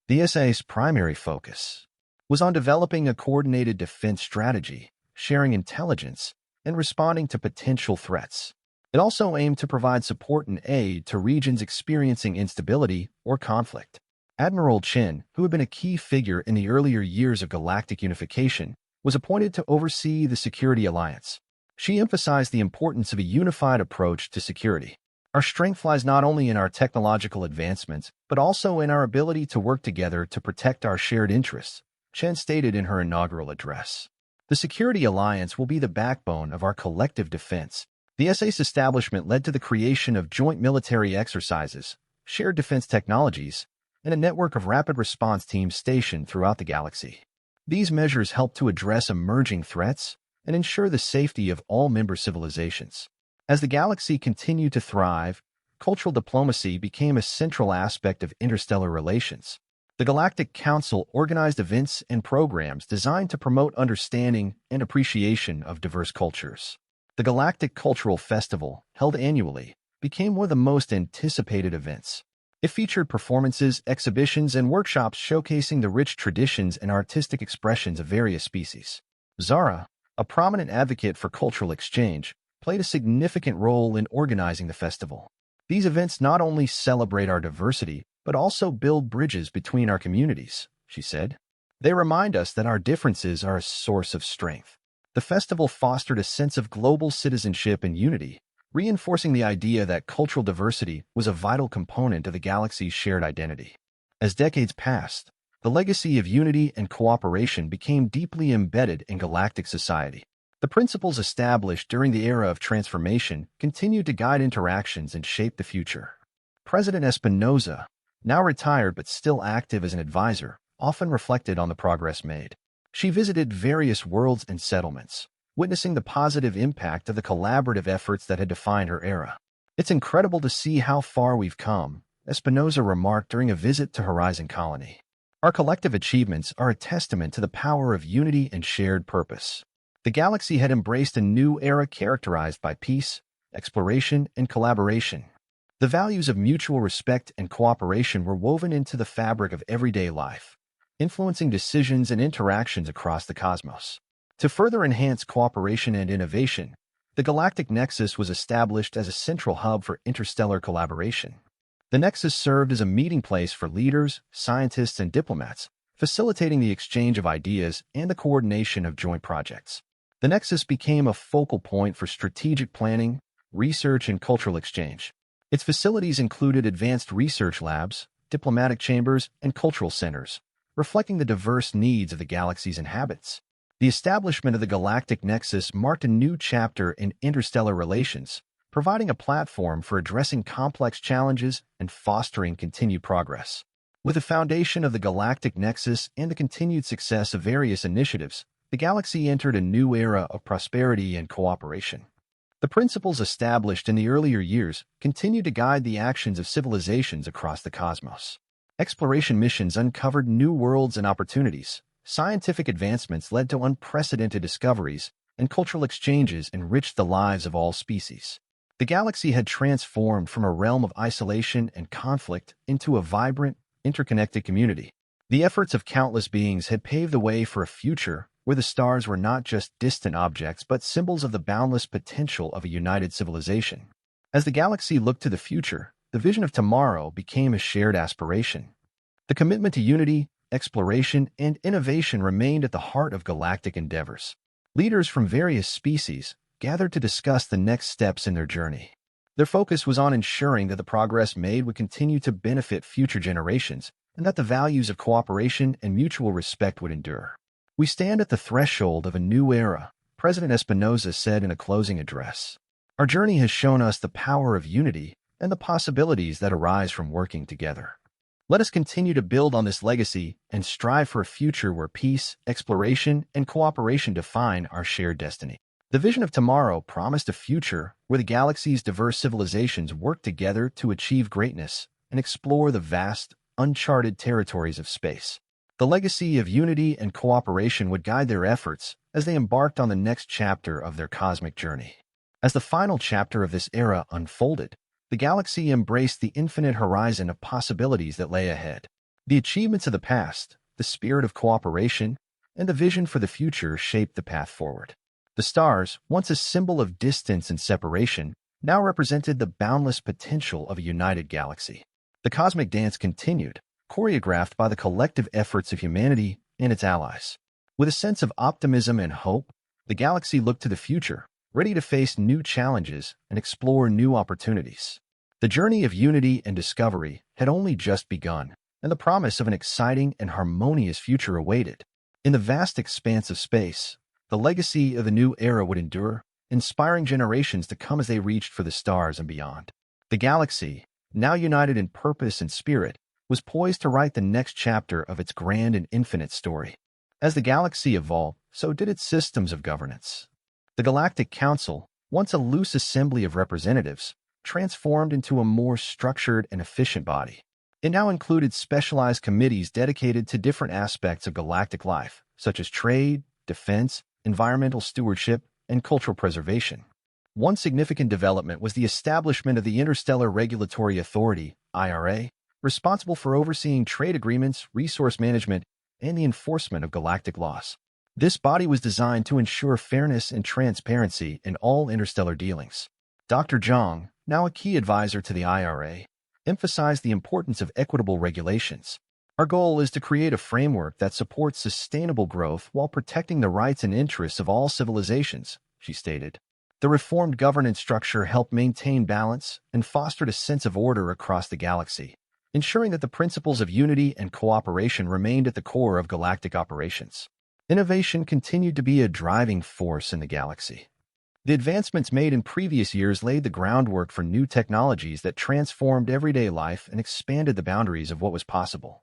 The SA's primary focus was on developing a coordinated defense strategy, sharing intelligence, and responding to potential threats. It also aimed to provide support and aid to regions experiencing instability or conflict. Admiral Chen, who had been a key figure in the earlier years of galactic unification, was appointed to oversee the Security Alliance. She emphasized the importance of a unified approach to security. Our strength lies not only in our technological advancements, but also in our ability to work together to protect our shared interests, Chen stated in her inaugural address. The Security Alliance will be the backbone of our collective defense. The SA's establishment led to the creation of joint military exercises, shared defense technologies, and a network of rapid response teams stationed throughout the galaxy. These measures help to address emerging threats and ensure the safety of all member civilizations. As the galaxy continued to thrive, cultural diplomacy became a central aspect of interstellar relations. The Galactic Council organized events and programs designed to promote understanding and appreciation of diverse cultures. The Galactic Cultural Festival, held annually, became one of the most anticipated events. It featured performances, exhibitions, and workshops showcasing the rich traditions and artistic expressions of various species. Zara, a prominent advocate for cultural exchange, played a significant role in organizing the festival. These events not only celebrate our diversity, but also build bridges between our communities, she said. They remind us that our differences are a source of strength. The festival fostered a sense of global citizenship and unity, reinforcing the idea that cultural diversity was a vital component of the galaxy's shared identity. As decades passed, the legacy of unity and cooperation became deeply embedded in galactic society. The principles established during the era of transformation continued to guide interactions and shape the future. President Espinosa, now retired but still active as an advisor, often reflected on the progress made. She visited various worlds and settlements, witnessing the positive impact of the collaborative efforts that had defined her era. "It's incredible to see how far we've come," Espinosa remarked during a visit to Horizon Colony. Our collective achievements are a testament to the power of unity and shared purpose. The galaxy had embraced a new era characterized by peace, exploration, and collaboration. The values of mutual respect and cooperation were woven into the fabric of everyday life, influencing decisions and interactions across the cosmos. To further enhance cooperation and innovation, the Galactic Nexus was established as a central hub for interstellar collaboration. The Nexus served as a meeting place for leaders, scientists, and diplomats, facilitating the exchange of ideas and the coordination of joint projects. The Nexus became a focal point for strategic planning, research, and cultural exchange. Its facilities included advanced research labs, diplomatic chambers, and cultural centers, reflecting the diverse needs of the galaxy's inhabitants. The establishment of the Galactic Nexus marked a new chapter in interstellar relations, providing a platform for addressing complex challenges and fostering continued progress. With the foundation of the Galactic Nexus and the continued success of various initiatives, the galaxy entered a new era of prosperity and cooperation. The principles established in the earlier years continue to guide the actions of civilizations across the cosmos. Exploration missions uncovered new worlds and opportunities. Scientific advancements led to unprecedented discoveries, and cultural exchanges enriched the lives of all species. The galaxy had transformed from a realm of isolation and conflict into a vibrant, interconnected community. The efforts of countless beings had paved the way for a future where the stars were not just distant objects but symbols of the boundless potential of a united civilization. As the galaxy looked to the future, the vision of tomorrow became a shared aspiration. The commitment to unity, exploration, and innovation remained at the heart of galactic endeavors. Leaders from various species gathered to discuss the next steps in their journey. Their focus was on ensuring that the progress made would continue to benefit future generations and that the values of cooperation and mutual respect would endure. "We stand at the threshold of a new era," President Espinosa said in a closing address. "Our journey has shown us the power of unity and the possibilities that arise from working together. Let us continue to build on this legacy and strive for a future where peace, exploration, and cooperation define our shared destiny." The vision of tomorrow promised a future where the galaxy's diverse civilizations work together to achieve greatness and explore the vast, uncharted territories of space. The legacy of unity and cooperation would guide their efforts as they embarked on the next chapter of their cosmic journey. As the final chapter of this era unfolded, the galaxy embraced the infinite horizon of possibilities that lay ahead. The achievements of the past, the spirit of cooperation, and the vision for the future shaped the path forward. The stars, once a symbol of distance and separation, now represented the boundless potential of a united galaxy. The cosmic dance continued, choreographed by the collective efforts of humanity and its allies. With a sense of optimism and hope, the galaxy looked to the future, ready to face new challenges and explore new opportunities. The journey of unity and discovery had only just begun, and the promise of an exciting and harmonious future awaited. In the vast expanse of space, the legacy of the new era would endure, inspiring generations to come as they reached for the stars and beyond. The galaxy, now united in purpose and spirit, was poised to write the next chapter of its grand and infinite story. As the galaxy evolved, so did its systems of governance. The Galactic Council, once a loose assembly of representatives, transformed into a more structured and efficient body. It now included specialized committees dedicated to different aspects of galactic life, such as trade, defense, environmental stewardship, and cultural preservation. One significant development was the establishment of the Interstellar Regulatory Authority, IRA, responsible for overseeing trade agreements, resource management, and the enforcement of galactic laws. This body was designed to ensure fairness and transparency in all interstellar dealings. Dr. Zhang, now a key advisor to the IRA, emphasized the importance of equitable regulations. "Our goal is to create a framework that supports sustainable growth while protecting the rights and interests of all civilizations," she stated. The reformed governance structure helped maintain balance and fostered a sense of order across the galaxy, ensuring that the principles of unity and cooperation remained at the core of galactic operations. Innovation continued to be a driving force in the galaxy. The advancements made in previous years laid the groundwork for new technologies that transformed everyday life and expanded the boundaries of what was possible.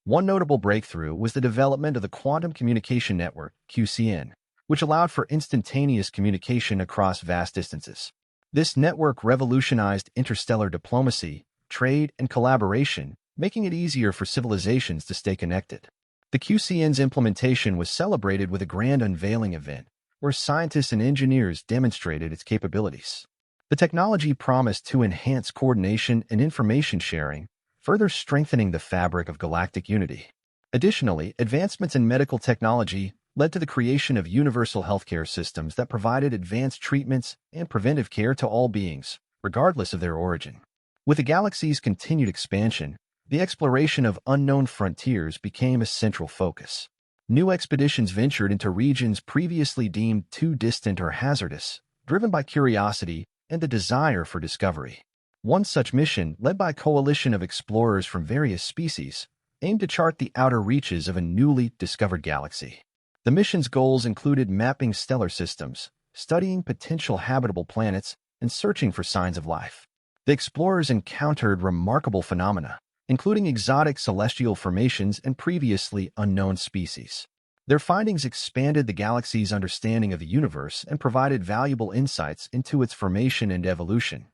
One notable breakthrough was the development of the Quantum Communication Network, QCN, which allowed for instantaneous communication across vast distances. This network revolutionized interstellar diplomacy, trade, and collaboration, making it easier for civilizations to stay connected. The QCN's implementation was celebrated with a grand unveiling event, where scientists and engineers demonstrated its capabilities. The technology promised to enhance coordination and information sharing, further strengthening the fabric of galactic unity. Additionally, advancements in medical technology led to the creation of universal healthcare systems that provided advanced treatments and preventive care to all beings, regardless of their origin. With the galaxy's continued expansion, the exploration of unknown frontiers became a central focus. New expeditions ventured into regions previously deemed too distant or hazardous, driven by curiosity and the desire for discovery. One such mission, led by a coalition of explorers from various species, aimed to chart the outer reaches of a newly discovered galaxy. The mission's goals included mapping stellar systems, studying potential habitable planets, and searching for signs of life. The explorers encountered remarkable phenomena, including exotic celestial formations and previously unknown species. Their findings expanded the galaxy's understanding of the universe and provided valuable insights into its formation and evolution.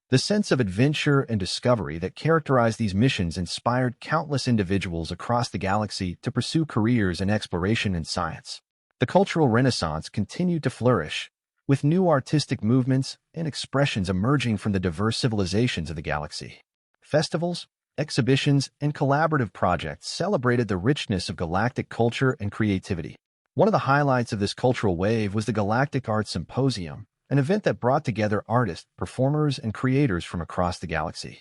The sense of adventure and discovery that characterized these missions inspired countless individuals across the galaxy to pursue careers in exploration and science. The cultural renaissance continued to flourish, with new artistic movements and expressions emerging from the diverse civilizations of the galaxy. Festivals, exhibitions, and collaborative projects celebrated the richness of galactic culture and creativity. One of the highlights of this cultural wave was the Galactic Arts Symposium, an event that brought together artists, performers, and creators from across the galaxy.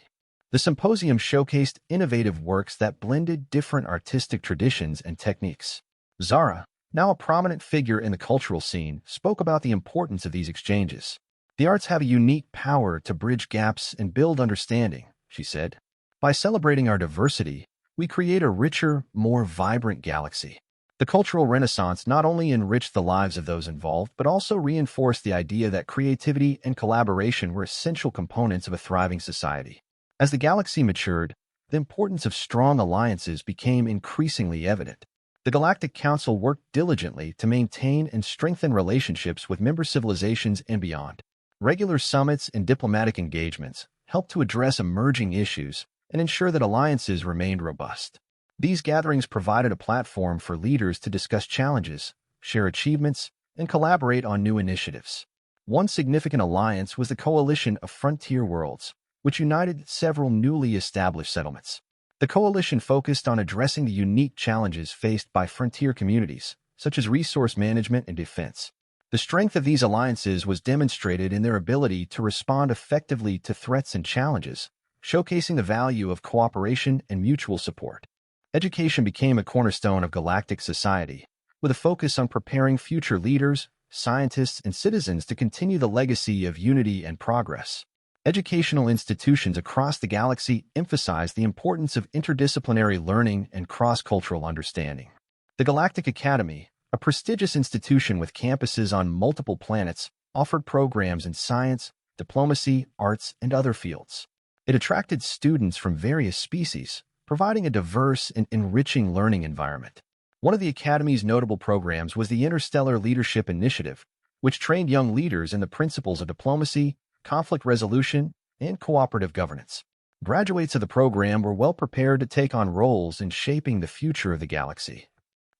The symposium showcased innovative works that blended different artistic traditions and techniques. Zara, now a prominent figure in the cultural scene, spoke about the importance of these exchanges. "The arts have a unique power to bridge gaps and build understanding," she said. "By celebrating our diversity, we create a richer, more vibrant galaxy." The cultural renaissance not only enriched the lives of those involved, but also reinforced the idea that creativity and collaboration were essential components of a thriving society. As the galaxy matured, the importance of strong alliances became increasingly evident. The Galactic Council worked diligently to maintain and strengthen relationships with member civilizations and beyond. Regular summits and diplomatic engagements helped to address emerging issues and ensure that alliances remained robust. These gatherings provided a platform for leaders to discuss challenges, share achievements, and collaborate on new initiatives. One significant alliance was the Coalition of Frontier Worlds, which united several newly established settlements. The coalition focused on addressing the unique challenges faced by frontier communities, such as resource management and defense. The strength of these alliances was demonstrated in their ability to respond effectively to threats and challenges, showcasing the value of cooperation and mutual support. Education became a cornerstone of galactic society, with a focus on preparing future leaders, scientists, and citizens to continue the legacy of unity and progress. Educational institutions across the galaxy emphasized the importance of interdisciplinary learning and cross-cultural understanding. The Galactic Academy, a prestigious institution with campuses on multiple planets, offered programs in science, diplomacy, arts, and other fields. It attracted students from various species, providing a diverse and enriching learning environment. One of the Academy's notable programs was the Interstellar Leadership Initiative, which trained young leaders in the principles of diplomacy, conflict resolution, and cooperative governance. Graduates of the program were well prepared to take on roles in shaping the future of the galaxy.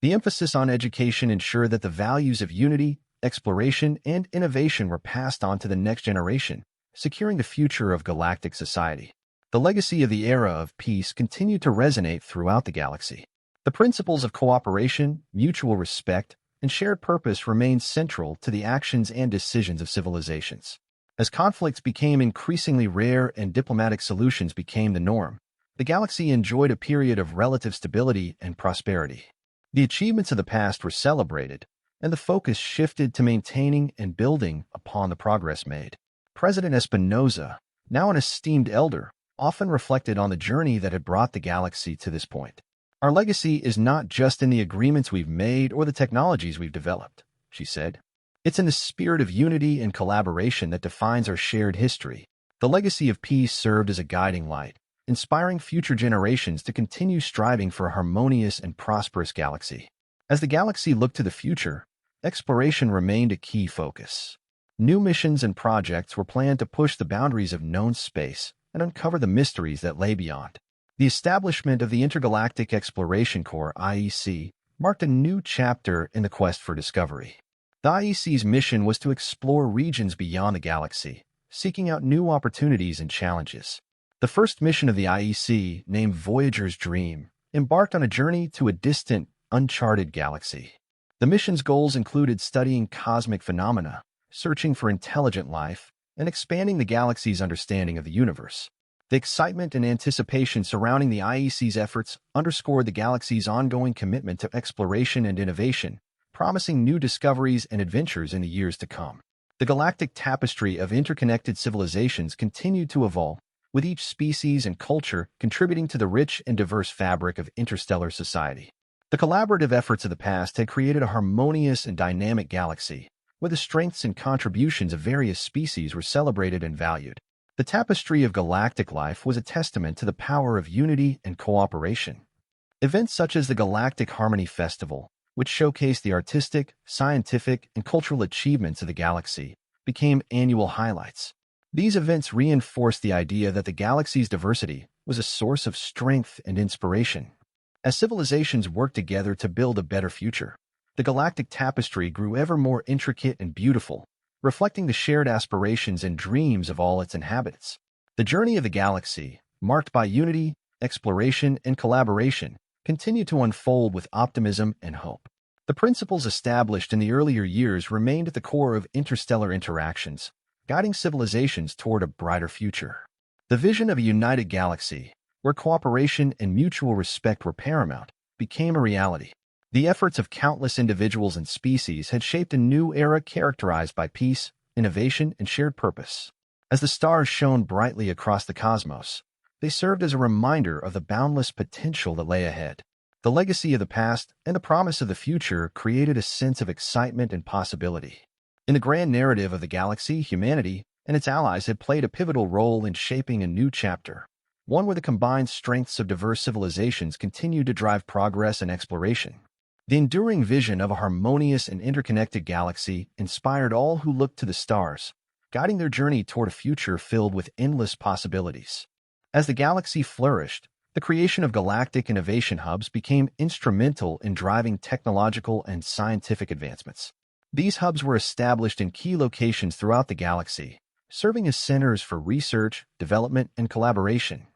The emphasis on education ensured that the values of unity, exploration, and innovation were passed on to the next generation, securing the future of galactic society. The legacy of the era of peace continued to resonate throughout the galaxy. The principles of cooperation, mutual respect, and shared purpose remained central to the actions and decisions of civilizations. As conflicts became increasingly rare and diplomatic solutions became the norm, the galaxy enjoyed a period of relative stability and prosperity. The achievements of the past were celebrated, and the focus shifted to maintaining and building upon the progress made. President Espinosa, now an esteemed elder, often reflected on the journey that had brought the galaxy to this point. "Our legacy is not just in the agreements we've made or the technologies we've developed," she said. "It's in the spirit of unity and collaboration that defines our shared history." The legacy of peace served as a guiding light, inspiring future generations to continue striving for a harmonious and prosperous galaxy. As the galaxy looked to the future, exploration remained a key focus. New missions and projects were planned to push the boundaries of known space and uncover the mysteries that lay beyond. The establishment of the Intergalactic Exploration Corps (IEC) marked a new chapter in the quest for discovery. The IEC's mission was to explore regions beyond the galaxy, seeking out new opportunities and challenges. The first mission of the IEC, named Voyager's Dream, embarked on a journey to a distant, uncharted galaxy. The mission's goals included studying cosmic phenomena, searching for intelligent life, and expanding the galaxy's understanding of the universe. The excitement and anticipation surrounding the IEC's efforts underscored the galaxy's ongoing commitment to exploration and innovation, promising new discoveries and adventures in the years to come. The galactic tapestry of interconnected civilizations continued to evolve, with each species and culture contributing to the rich and diverse fabric of interstellar society. The collaborative efforts of the past had created a harmonious and dynamic galaxy, where the strengths and contributions of various species were celebrated and valued. The tapestry of galactic life was a testament to the power of unity and cooperation. Events such as the Galactic Harmony Festival, which showcased the artistic, scientific, and cultural achievements of the galaxy, became annual highlights. These events reinforced the idea that the galaxy's diversity was a source of strength and inspiration. As civilizations worked together to build a better future, the galactic tapestry grew ever more intricate and beautiful, reflecting the shared aspirations and dreams of all its inhabitants. The journey of the galaxy, marked by unity, exploration, and collaboration, continued to unfold with optimism and hope. The principles established in the earlier years remained at the core of interstellar interactions, guiding civilizations toward a brighter future. The vision of a united galaxy, where cooperation and mutual respect were paramount, became a reality. The efforts of countless individuals and species had shaped a new era characterized by peace, innovation, and shared purpose. As the stars shone brightly across the cosmos, they served as a reminder of the boundless potential that lay ahead. The legacy of the past and the promise of the future created a sense of excitement and possibility. In the grand narrative of the galaxy, humanity and its allies had played a pivotal role in shaping a new chapter, one where the combined strengths of diverse civilizations continued to drive progress and exploration. The enduring vision of a harmonious and interconnected galaxy inspired all who looked to the stars, guiding their journey toward a future filled with endless possibilities. As the galaxy flourished, the creation of galactic innovation hubs became instrumental in driving technological and scientific advancements. These hubs were established in key locations throughout the galaxy, serving as centers for research, development, and collaboration.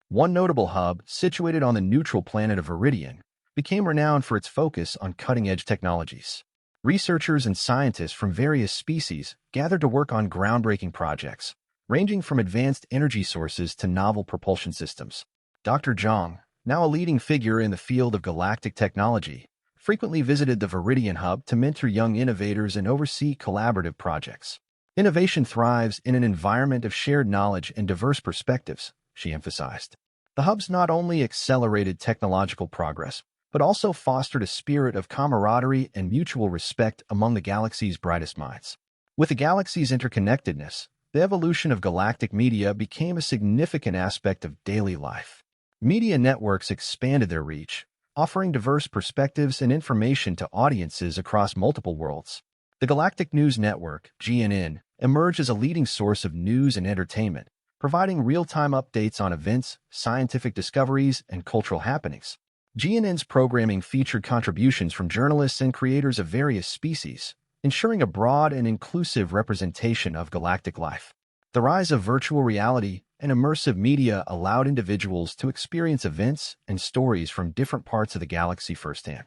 One notable hub, situated on the neutral planet of Viridian, became renowned for its focus on cutting-edge technologies. Researchers and scientists from various species gathered to work on groundbreaking projects, ranging from advanced energy sources to novel propulsion systems. Dr. Zhang, now a leading figure in the field of galactic technology, frequently visited the Viridian Hub to mentor young innovators and oversee collaborative projects. Innovation thrives in an environment of shared knowledge and diverse perspectives, she emphasized. The hubs not only accelerated technological progress, but also fostered a spirit of camaraderie and mutual respect among the galaxy's brightest minds. With the galaxy's interconnectedness, the evolution of galactic media became a significant aspect of daily life. Media networks expanded their reach, offering diverse perspectives and information to audiences across multiple worlds. The Galactic News Network, GNN, emerged as a leading source of news and entertainment, providing real-time updates on events, scientific discoveries, and cultural happenings. GNN's programming featured contributions from journalists and creators of various species, ensuring a broad and inclusive representation of galactic life. The rise of virtual reality and immersive media allowed individuals to experience events and stories from different parts of the galaxy firsthand.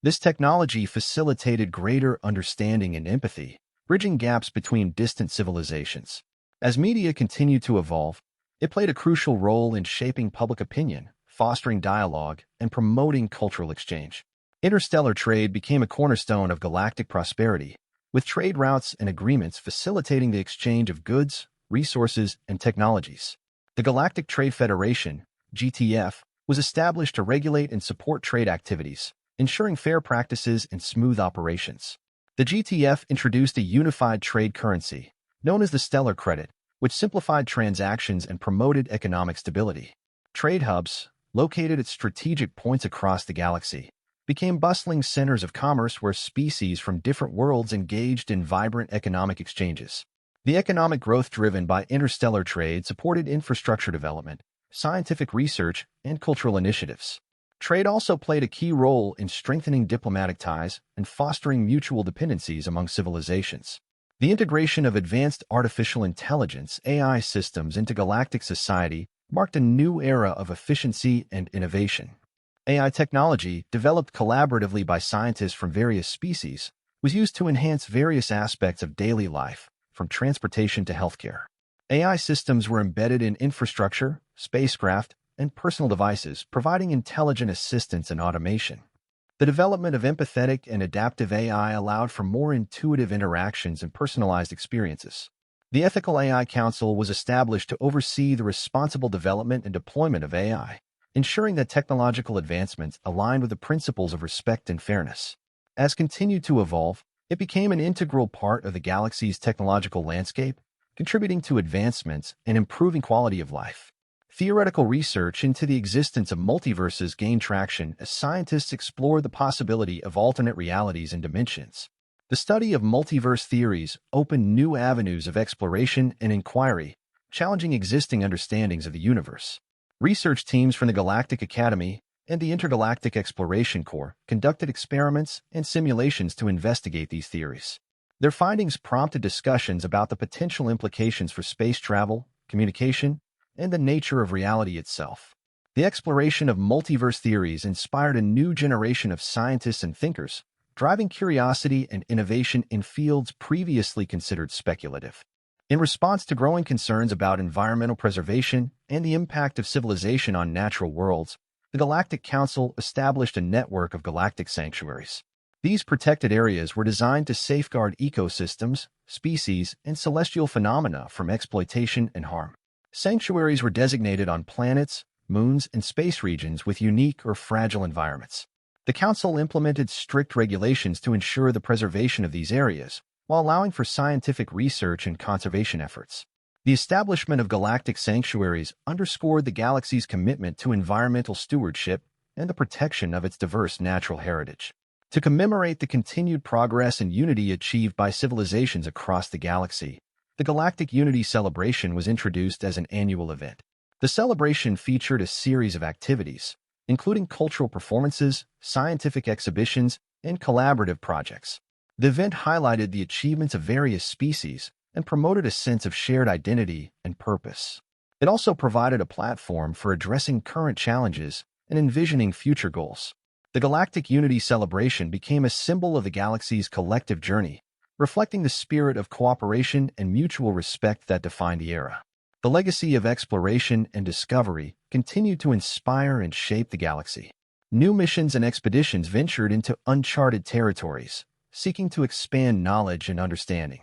This technology facilitated greater understanding and empathy, bridging gaps between distant civilizations. As media continued to evolve, it played a crucial role in shaping public opinion, fostering dialogue, and promoting cultural exchange. Interstellar trade became a cornerstone of galactic prosperity, with trade routes and agreements facilitating the exchange of goods, resources, and technologies. The Galactic Trade Federation, GTF, was established to regulate and support trade activities, ensuring fair practices and smooth operations. The GTF introduced a unified trade currency, known as the Stellar Credit, which simplified transactions and promoted economic stability. Trade hubs, located at strategic points across the galaxy, became bustling centers of commerce where species from different worlds engaged in vibrant economic exchanges. The economic growth driven by interstellar trade supported infrastructure development, scientific research, and cultural initiatives. Trade also played a key role in strengthening diplomatic ties and fostering mutual dependencies among civilizations. The integration of advanced artificial intelligence (AI) systems into galactic society marked a new era of efficiency and innovation. AI technology, developed collaboratively by scientists from various species, was used to enhance various aspects of daily life, from transportation to healthcare. AI systems were embedded in infrastructure, spacecraft, and personal devices, providing intelligent assistance and automation. The development of empathetic and adaptive AI allowed for more intuitive interactions and personalized experiences. The Ethical AI Council was established to oversee the responsible development and deployment of AI, ensuring that technological advancements aligned with the principles of respect and fairness. As continued to evolve, it became an integral part of the galaxy's technological landscape, contributing to advancements and improving quality of life. Theoretical research into the existence of multiverses gained traction as scientists explored the possibility of alternate realities and dimensions. The study of multiverse theories opened new avenues of exploration and inquiry, challenging existing understandings of the universe. Research teams from the Galactic Academy and the Intergalactic Exploration Corps conducted experiments and simulations to investigate these theories. Their findings prompted discussions about the potential implications for space travel, communication, and the nature of reality itself. The exploration of multiverse theories inspired a new generation of scientists and thinkers, driving curiosity and innovation in fields previously considered speculative. In response to growing concerns about environmental preservation and the impact of civilization on natural worlds, the Galactic Council established a network of galactic sanctuaries. These protected areas were designed to safeguard ecosystems, species, and celestial phenomena from exploitation and harm. Sanctuaries were designated on planets, moons, and space regions with unique or fragile environments. The Council implemented strict regulations to ensure the preservation of these areas, while allowing for scientific research and conservation efforts. The establishment of galactic sanctuaries underscored the galaxy's commitment to environmental stewardship and the protection of its diverse natural heritage. To commemorate the continued progress and unity achieved by civilizations across the galaxy, the Galactic Unity Celebration was introduced as an annual event. The celebration featured a series of activities, including cultural performances, scientific exhibitions, and collaborative projects. The event highlighted the achievements of various species and promoted a sense of shared identity and purpose. It also provided a platform for addressing current challenges and envisioning future goals. The Galactic Unity Celebration became a symbol of the galaxy's collective journey, reflecting the spirit of cooperation and mutual respect that defined the era. The legacy of exploration and discovery continued to inspire and shape the galaxy. New missions and expeditions ventured into uncharted territories, seeking to expand knowledge and understanding.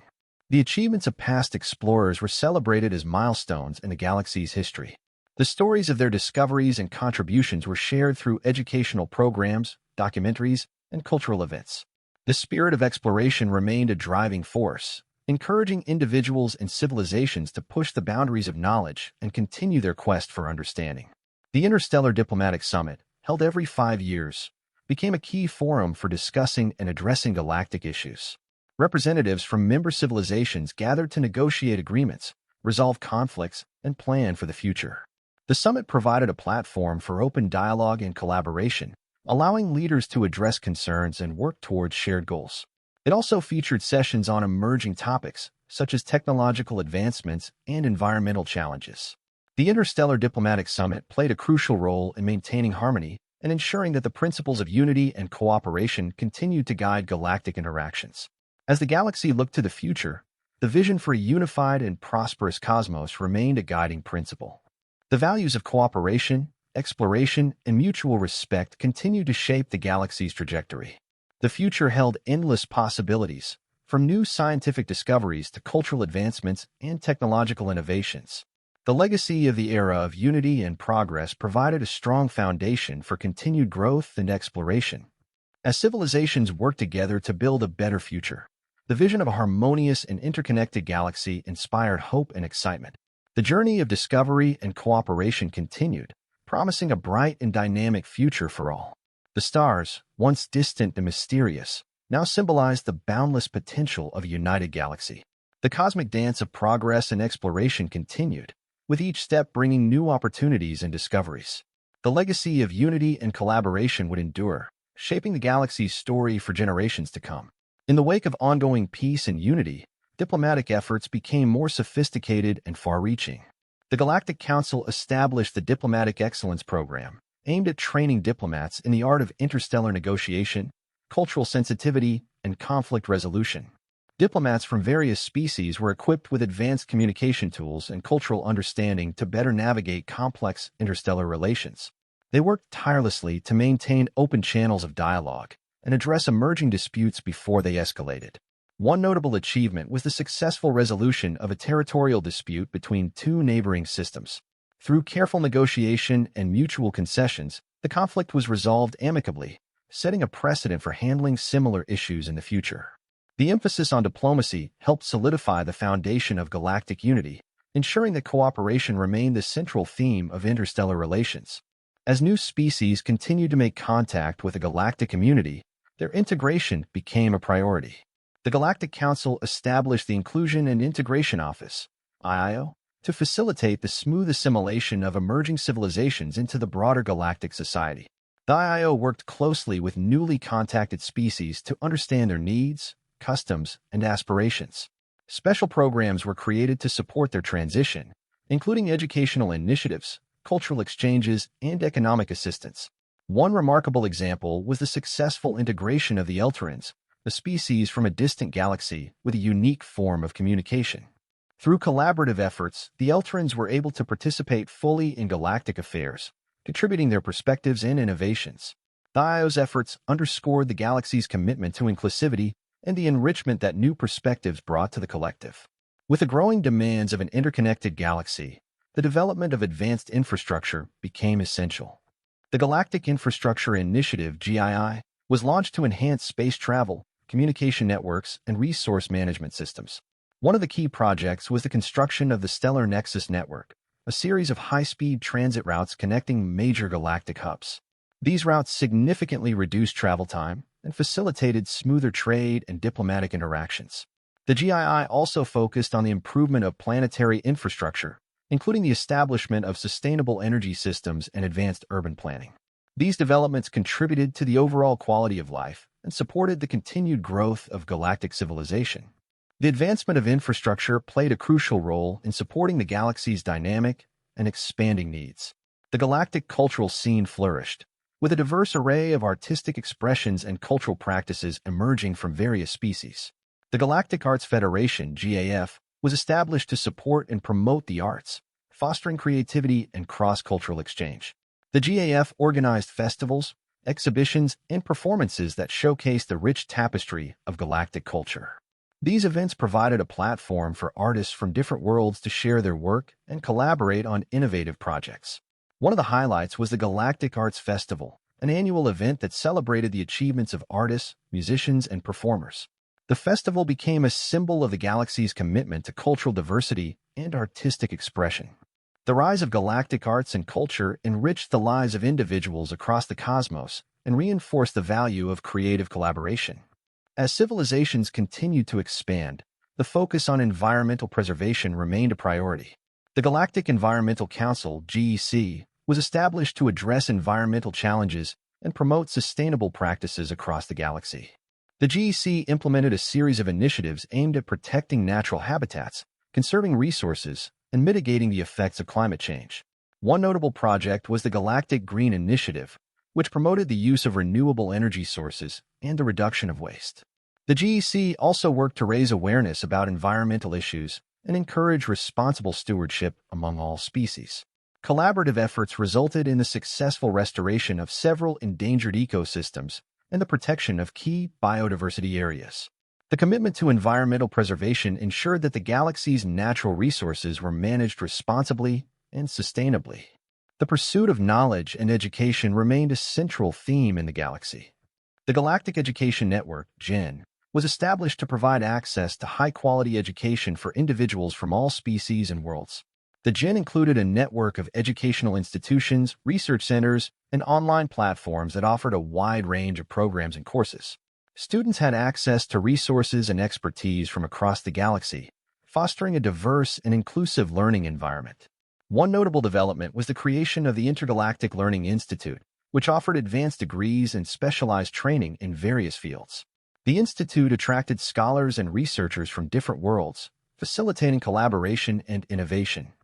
The achievements of past explorers were celebrated as milestones in the galaxy's history. The stories of their discoveries and contributions were shared through educational programs, documentaries, and cultural events. The spirit of exploration remained a driving force, encouraging individuals and civilizations to push the boundaries of knowledge and continue their quest for understanding. The Interstellar Diplomatic Summit, held every 5 years, became a key forum for discussing and addressing galactic issues. Representatives from member civilizations gathered to negotiate agreements, resolve conflicts, and plan for the future. The summit provided a platform for open dialogue and collaboration, allowing leaders to address concerns and work towards shared goals. It also featured sessions on emerging topics, such as technological advancements and environmental challenges. The Interstellar Diplomatic Summit played a crucial role in maintaining harmony and ensuring that the principles of unity and cooperation continued to guide galactic interactions. As the galaxy looked to the future, the vision for a unified and prosperous cosmos remained a guiding principle. The values of cooperation, exploration, and mutual respect continued to shape the galaxy's trajectory. The future held endless possibilities, from new scientific discoveries to cultural advancements and technological innovations. The legacy of the era of unity and progress provided a strong foundation for continued growth and exploration. As civilizations worked together to build a better future, the vision of a harmonious and interconnected galaxy inspired hope and excitement. The journey of discovery and cooperation continued, promising a bright and dynamic future for all. The stars, once distant and mysterious, now symbolize the boundless potential of a united galaxy. The cosmic dance of progress and exploration continued, with each step bringing new opportunities and discoveries. The legacy of unity and collaboration would endure, shaping the galaxy's story for generations to come. In the wake of ongoing peace and unity, diplomatic efforts became more sophisticated and far-reaching. The Galactic Council established the Diplomatic Excellence Program, aimed at training diplomats in the art of interstellar negotiation, cultural sensitivity, and conflict resolution. Diplomats from various species were equipped with advanced communication tools and cultural understanding to better navigate complex interstellar relations. They worked tirelessly to maintain open channels of dialogue and address emerging disputes before they escalated. One notable achievement was the successful resolution of a territorial dispute between two neighboring systems. Through careful negotiation and mutual concessions, the conflict was resolved amicably, setting a precedent for handling similar issues in the future. The emphasis on diplomacy helped solidify the foundation of galactic unity, ensuring that cooperation remained the central theme of interstellar relations. As new species continued to make contact with the galactic community, their integration became a priority. The Galactic Council established the Inclusion and Integration Office, IIO, to facilitate the smooth assimilation of emerging civilizations into the broader galactic society. The IIO worked closely with newly contacted species to understand their needs, customs, and aspirations. Special programs were created to support their transition, including educational initiatives, cultural exchanges, and economic assistance. One remarkable example was the successful integration of the Elterans, a species from a distant galaxy with a unique form of communication. Through collaborative efforts, the Elterans were able to participate fully in galactic affairs, contributing their perspectives and innovations. The IIO's efforts underscored the galaxy's commitment to inclusivity and the enrichment that new perspectives brought to the collective. With the growing demands of an interconnected galaxy, the development of advanced infrastructure became essential. The Galactic Infrastructure Initiative (GII) was launched to enhance space travel, communication networks, and resource management systems. One of the key projects was the construction of the Stellar Nexus Network, a series of high-speed transit routes connecting major galactic hubs. These routes significantly reduced travel time and facilitated smoother trade and diplomatic interactions. The GII also focused on the improvement of planetary infrastructure, including the establishment of sustainable energy systems and advanced urban planning. These developments contributed to the overall quality of life and supported the continued growth of galactic civilization. The advancement of infrastructure played a crucial role in supporting the galaxy's dynamic and expanding needs. The galactic cultural scene flourished, with a diverse array of artistic expressions and cultural practices emerging from various species. The Galactic Arts Federation (GAF) was established to support and promote the arts, fostering creativity and cross-cultural exchange. The GAF organized festivals, exhibitions, and performances that showcased the rich tapestry of galactic culture. These events provided a platform for artists from different worlds to share their work and collaborate on innovative projects. One of the highlights was the Galactic Arts Festival, an annual event that celebrated the achievements of artists, musicians, and performers. The festival became a symbol of the galaxy's commitment to cultural diversity and artistic expression. The rise of galactic arts and culture enriched the lives of individuals across the cosmos and reinforced the value of creative collaboration. As civilizations continued to expand, the focus on environmental preservation remained a priority. The Galactic Environmental Council (GEC) was established to address environmental challenges and promote sustainable practices across the galaxy. The GEC implemented a series of initiatives aimed at protecting natural habitats, conserving resources, and mitigating the effects of climate change. One notable project was the Galactic Green Initiative, which promoted the use of renewable energy sources and the reduction of waste. The GEC also worked to raise awareness about environmental issues and encourage responsible stewardship among all species. Collaborative efforts resulted in the successful restoration of several endangered ecosystems and the protection of key biodiversity areas. The commitment to environmental preservation ensured that the galaxy's natural resources were managed responsibly and sustainably. The pursuit of knowledge and education remained a central theme in the galaxy. The Galactic Education Network, GEN, was established to provide access to high-quality education for individuals from all species and worlds. The GEN included a network of educational institutions, research centers, and online platforms that offered a wide range of programs and courses. Students had access to resources and expertise from across the galaxy, fostering a diverse and inclusive learning environment. One notable development was the creation of the Intergalactic Learning Institute, which offered advanced degrees and specialized training in various fields. The institute attracted scholars and researchers from different worlds, facilitating collaboration and innovation.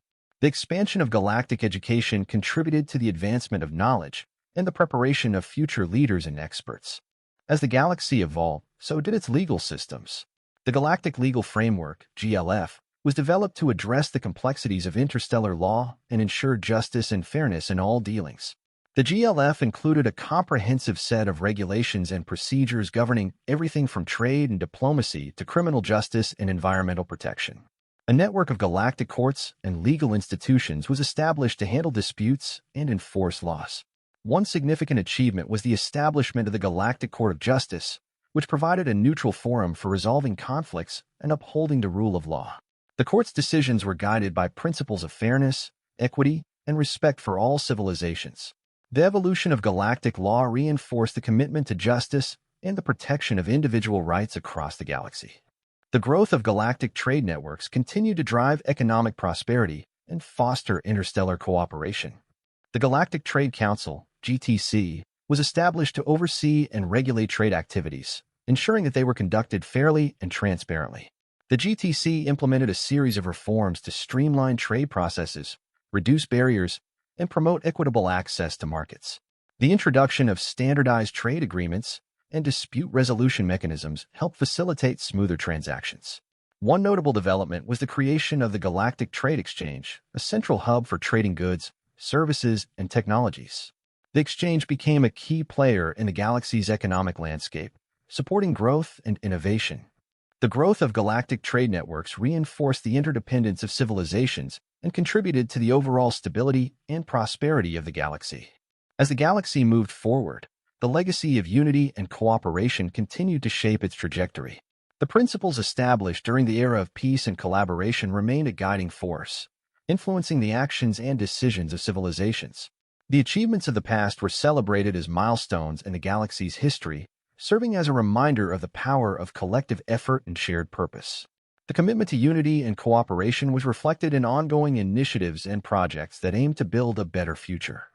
The expansion of galactic education contributed to the advancement of knowledge and the preparation of future leaders and experts. As the galaxy evolved, so did its legal systems. The Galactic Legal Framework, GLF, was developed to address the complexities of interstellar law and ensure justice and fairness in all dealings. The GLF included a comprehensive set of regulations and procedures governing everything from trade and diplomacy to criminal justice and environmental protection. A network of galactic courts and legal institutions was established to handle disputes and enforce laws. One significant achievement was the establishment of the Galactic Court of Justice, which provided a neutral forum for resolving conflicts and upholding the rule of law. The court's decisions were guided by principles of fairness, equity, and respect for all civilizations. The evolution of galactic law reinforced the commitment to justice and the protection of individual rights across the galaxy. The growth of galactic trade networks continued to drive economic prosperity and foster interstellar cooperation. The Galactic Trade Council, GTC, was established to oversee and regulate trade activities, ensuring that they were conducted fairly and transparently. The GTC implemented a series of reforms to streamline trade processes, reduce barriers, and promote equitable access to markets. The introduction of standardized trade agreements and dispute resolution mechanisms helped facilitate smoother transactions. One notable development was the creation of the Galactic Trade Exchange, a central hub for trading goods, services, and technologies. The exchange became a key player in the galaxy's economic landscape, supporting growth and innovation. The growth of galactic trade networks reinforced the interdependence of civilizations and contributed to the overall stability and prosperity of the galaxy. As the galaxy moved forward, the legacy of unity and cooperation continued to shape its trajectory. The principles established during the era of peace and collaboration remained a guiding force, influencing the actions and decisions of civilizations. The achievements of the past were celebrated as milestones in the galaxy's history, serving as a reminder of the power of collective effort and shared purpose. The commitment to unity and cooperation was reflected in ongoing initiatives and projects that aimed to build a better future.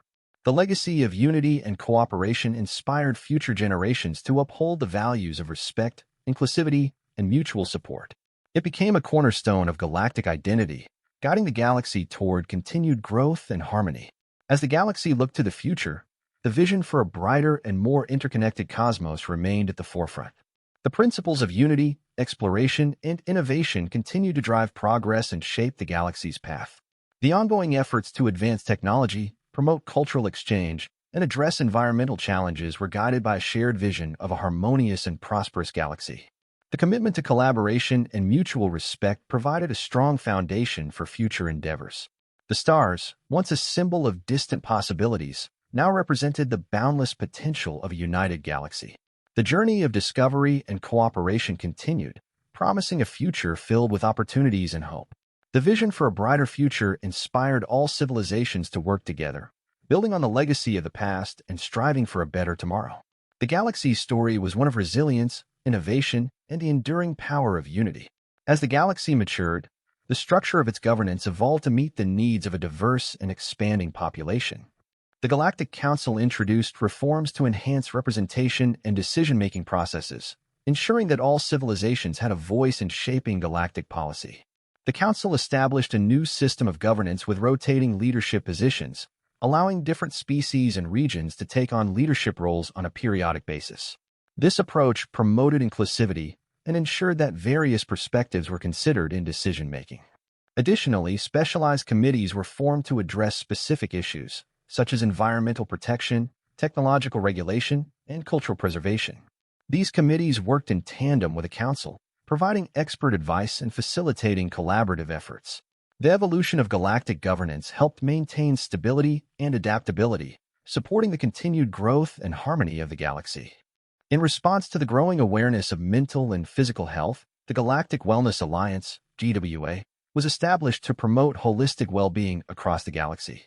The legacy of unity and cooperation inspired future generations to uphold the values of respect, inclusivity, and mutual support. It became a cornerstone of galactic identity, guiding the galaxy toward continued growth and harmony. As the galaxy looked to the future, the vision for a brighter and more interconnected cosmos remained at the forefront. The principles of unity, exploration, and innovation continued to drive progress and shape the galaxy's path. The ongoing efforts to advance technology, promote cultural exchange, and address environmental challenges were guided by a shared vision of a harmonious and prosperous galaxy. The commitment to collaboration and mutual respect provided a strong foundation for future endeavors. The stars, once a symbol of distant possibilities, now represented the boundless potential of a united galaxy. The journey of discovery and cooperation continued, promising a future filled with opportunities and hope. The vision for a brighter future inspired all civilizations to work together, building on the legacy of the past and striving for a better tomorrow. The galaxy's story was one of resilience, innovation, and the enduring power of unity. As the galaxy matured, the structure of its governance evolved to meet the needs of a diverse and expanding population. The Galactic Council introduced reforms to enhance representation and decision-making processes, ensuring that all civilizations had a voice in shaping galactic policy. The Council established a new system of governance with rotating leadership positions, allowing different species and regions to take on leadership roles on a periodic basis. This approach promoted inclusivity and ensured that various perspectives were considered in decision-making. Additionally, specialized committees were formed to address specific issues, such as environmental protection, technological regulation, and cultural preservation. These committees worked in tandem with the Council, providing expert advice and facilitating collaborative efforts. The evolution of galactic governance helped maintain stability and adaptability, supporting the continued growth and harmony of the galaxy. In response to the growing awareness of mental and physical health, the Galactic Wellness Alliance, GWA, was established to promote holistic well-being across the galaxy.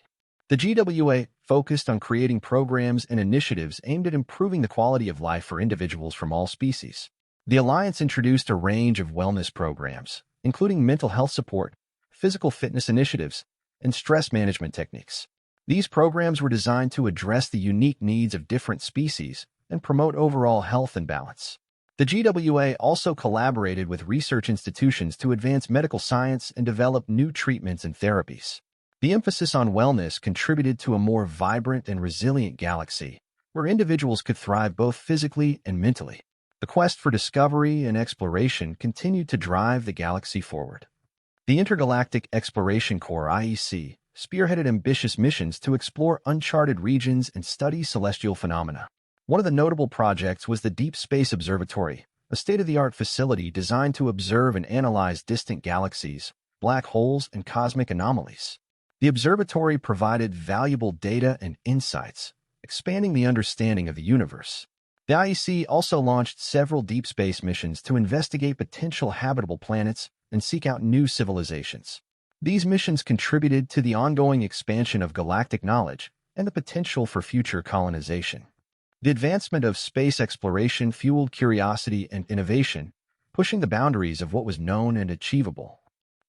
The GWA focused on creating programs and initiatives aimed at improving the quality of life for individuals from all species. The Alliance introduced a range of wellness programs, including mental health support, physical fitness initiatives, and stress management techniques. These programs were designed to address the unique needs of different species and promote overall health and balance. The GWA also collaborated with research institutions to advance medical science and develop new treatments and therapies. The emphasis on wellness contributed to a more vibrant and resilient galaxy, where individuals could thrive both physically and mentally. The quest for discovery and exploration continued to drive the galaxy forward. The Intergalactic Exploration Corps (IEC) spearheaded ambitious missions to explore uncharted regions and study celestial phenomena. One of the notable projects was the Deep Space Observatory, a state-of-the-art facility designed to observe and analyze distant galaxies, black holes, and cosmic anomalies. The observatory provided valuable data and insights, expanding the understanding of the universe. The IEC also launched several deep space missions to investigate potential habitable planets and seek out new civilizations. These missions contributed to the ongoing expansion of galactic knowledge and the potential for future colonization. The advancement of space exploration fueled curiosity and innovation, pushing the boundaries of what was known and achievable.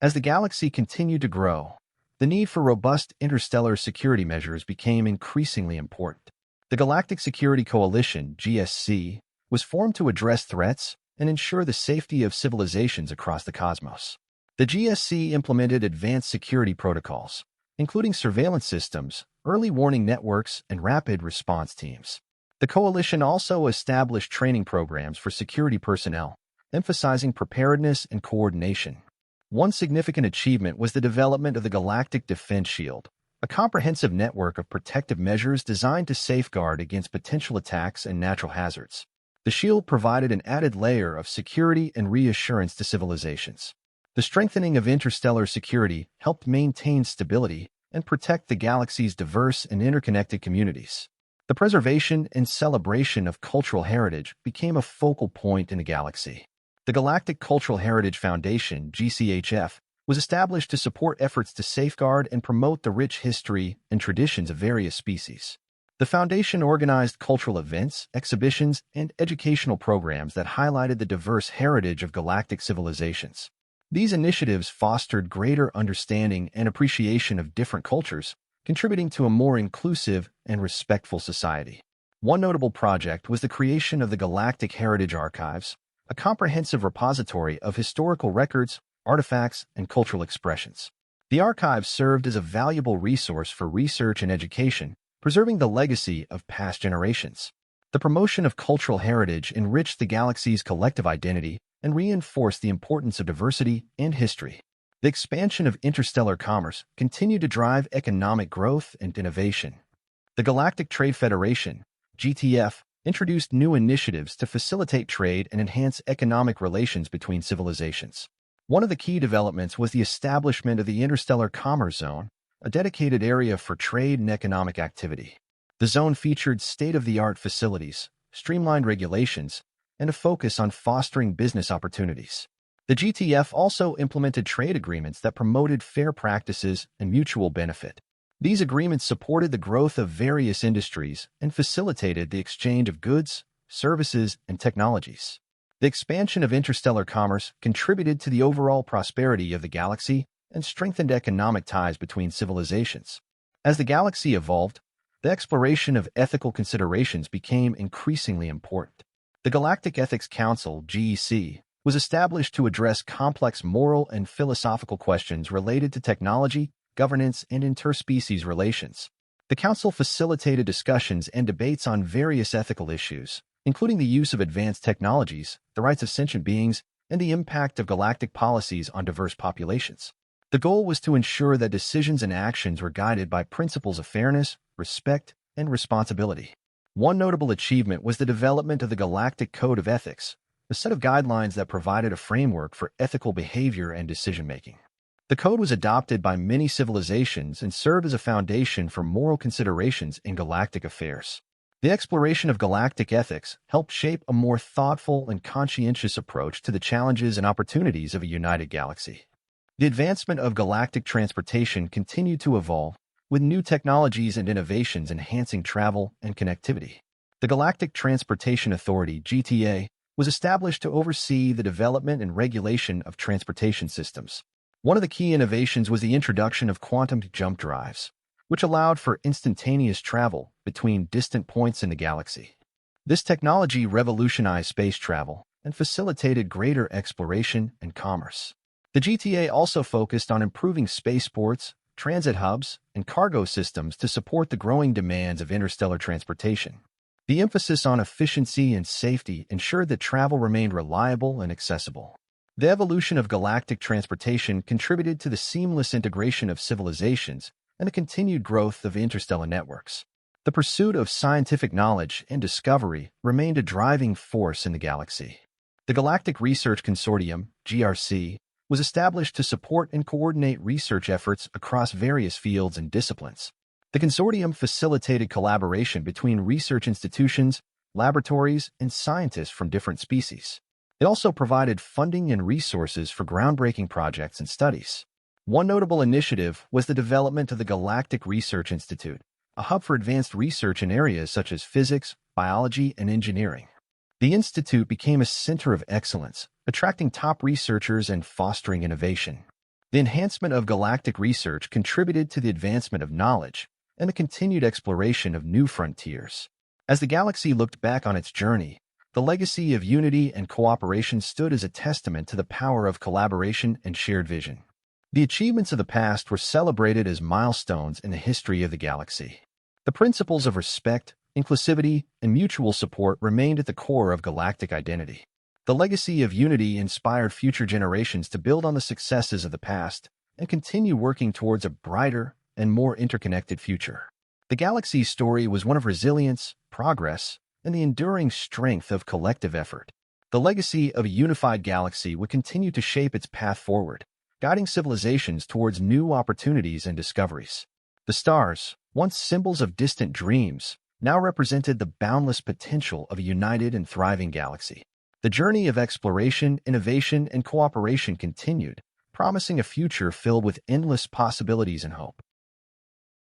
As the galaxy continued to grow, the need for robust interstellar security measures became increasingly important. The Galactic Security Coalition (GSC) was formed to address threats and ensure the safety of civilizations across the cosmos. The GSC implemented advanced security protocols, including surveillance systems, early warning networks, and rapid response teams. The coalition also established training programs for security personnel, emphasizing preparedness and coordination. One significant achievement was the development of the Galactic Defense Shield, a comprehensive network of protective measures designed to safeguard against potential attacks and natural hazards. The shield provided an added layer of security and reassurance to civilizations. The strengthening of interstellar security helped maintain stability and protect the galaxy's diverse and interconnected communities. The preservation and celebration of cultural heritage became a focal point in the galaxy. The Galactic Cultural Heritage Foundation (GCHF) was established to support efforts to safeguard and promote the rich history and traditions of various species. The foundation organized cultural events, exhibitions, and educational programs that highlighted the diverse heritage of galactic civilizations. These initiatives fostered greater understanding and appreciation of different cultures, contributing to a more inclusive and respectful society. One notable project was the creation of the Galactic Heritage Archives, a comprehensive repository of historical records, artifacts, and cultural expressions. The archives served as a valuable resource for research and education, preserving the legacy of past generations. The promotion of cultural heritage enriched the galaxy's collective identity and reinforced the importance of diversity and history. The expansion of interstellar commerce continued to drive economic growth and innovation. The Galactic Trade Federation, GTF, introduced new initiatives to facilitate trade and enhance economic relations between civilizations. One of the key developments was the establishment of the Interstellar Commerce Zone, a dedicated area for trade and economic activity. The zone featured state-of-the-art facilities, streamlined regulations, and a focus on fostering business opportunities. The GTF also implemented trade agreements that promoted fair practices and mutual benefit. These agreements supported the growth of various industries and facilitated the exchange of goods, services, and technologies. The expansion of interstellar commerce contributed to the overall prosperity of the galaxy and strengthened economic ties between civilizations. As the galaxy evolved, the exploration of ethical considerations became increasingly important. The Galactic Ethics Council (GEC) was established to address complex moral and philosophical questions related to technology, governance, and interspecies relations. The Council facilitated discussions and debates on various ethical issues, including the use of advanced technologies, the rights of sentient beings, and the impact of galactic policies on diverse populations. The goal was to ensure that decisions and actions were guided by principles of fairness, respect, and responsibility. One notable achievement was the development of the Galactic Code of Ethics, a set of guidelines that provided a framework for ethical behavior and decision-making. The code was adopted by many civilizations and served as a foundation for moral considerations in galactic affairs. The exploration of galactic ethics helped shape a more thoughtful and conscientious approach to the challenges and opportunities of a united galaxy. The advancement of galactic transportation continued to evolve, with new technologies and innovations enhancing travel and connectivity. The Galactic Transportation Authority (GTA) was established to oversee the development and regulation of transportation systems. One of the key innovations was the introduction of quantum jump drives, which allowed for instantaneous travel between distant points in the galaxy. This technology revolutionized space travel and facilitated greater exploration and commerce. The GTA also focused on improving spaceports, transit hubs, and cargo systems to support the growing demands of interstellar transportation. The emphasis on efficiency and safety ensured that travel remained reliable and accessible. The evolution of galactic transportation contributed to the seamless integration of civilizations and the continued growth of interstellar networks. The pursuit of scientific knowledge and discovery remained a driving force in the galaxy. The Galactic Research Consortium, GRC, was established to support and coordinate research efforts across various fields and disciplines. The consortium facilitated collaboration between research institutions, laboratories, and scientists from different species. It also provided funding and resources for groundbreaking projects and studies. One notable initiative was the development of the Galactic Research Institute, a hub for advanced research in areas such as physics, biology, and engineering. The institute became a center of excellence, attracting top researchers and fostering innovation. The enhancement of galactic research contributed to the advancement of knowledge and the continued exploration of new frontiers. As the galaxy looked back on its journey, the legacy of unity and cooperation stood as a testament to the power of collaboration and shared vision. The achievements of the past were celebrated as milestones in the history of the galaxy. The principles of respect, inclusivity, and mutual support remained at the core of galactic identity. The legacy of unity inspired future generations to build on the successes of the past and continue working towards a brighter and more interconnected future. The galaxy's story was one of resilience, progress, and the enduring strength of collective effort. The legacy of a unified galaxy would continue to shape its path forward, guiding civilizations towards new opportunities and discoveries. The stars, once symbols of distant dreams, now represented the boundless potential of a united and thriving galaxy. The journey of exploration, innovation, and cooperation continued, promising a future filled with endless possibilities and hope.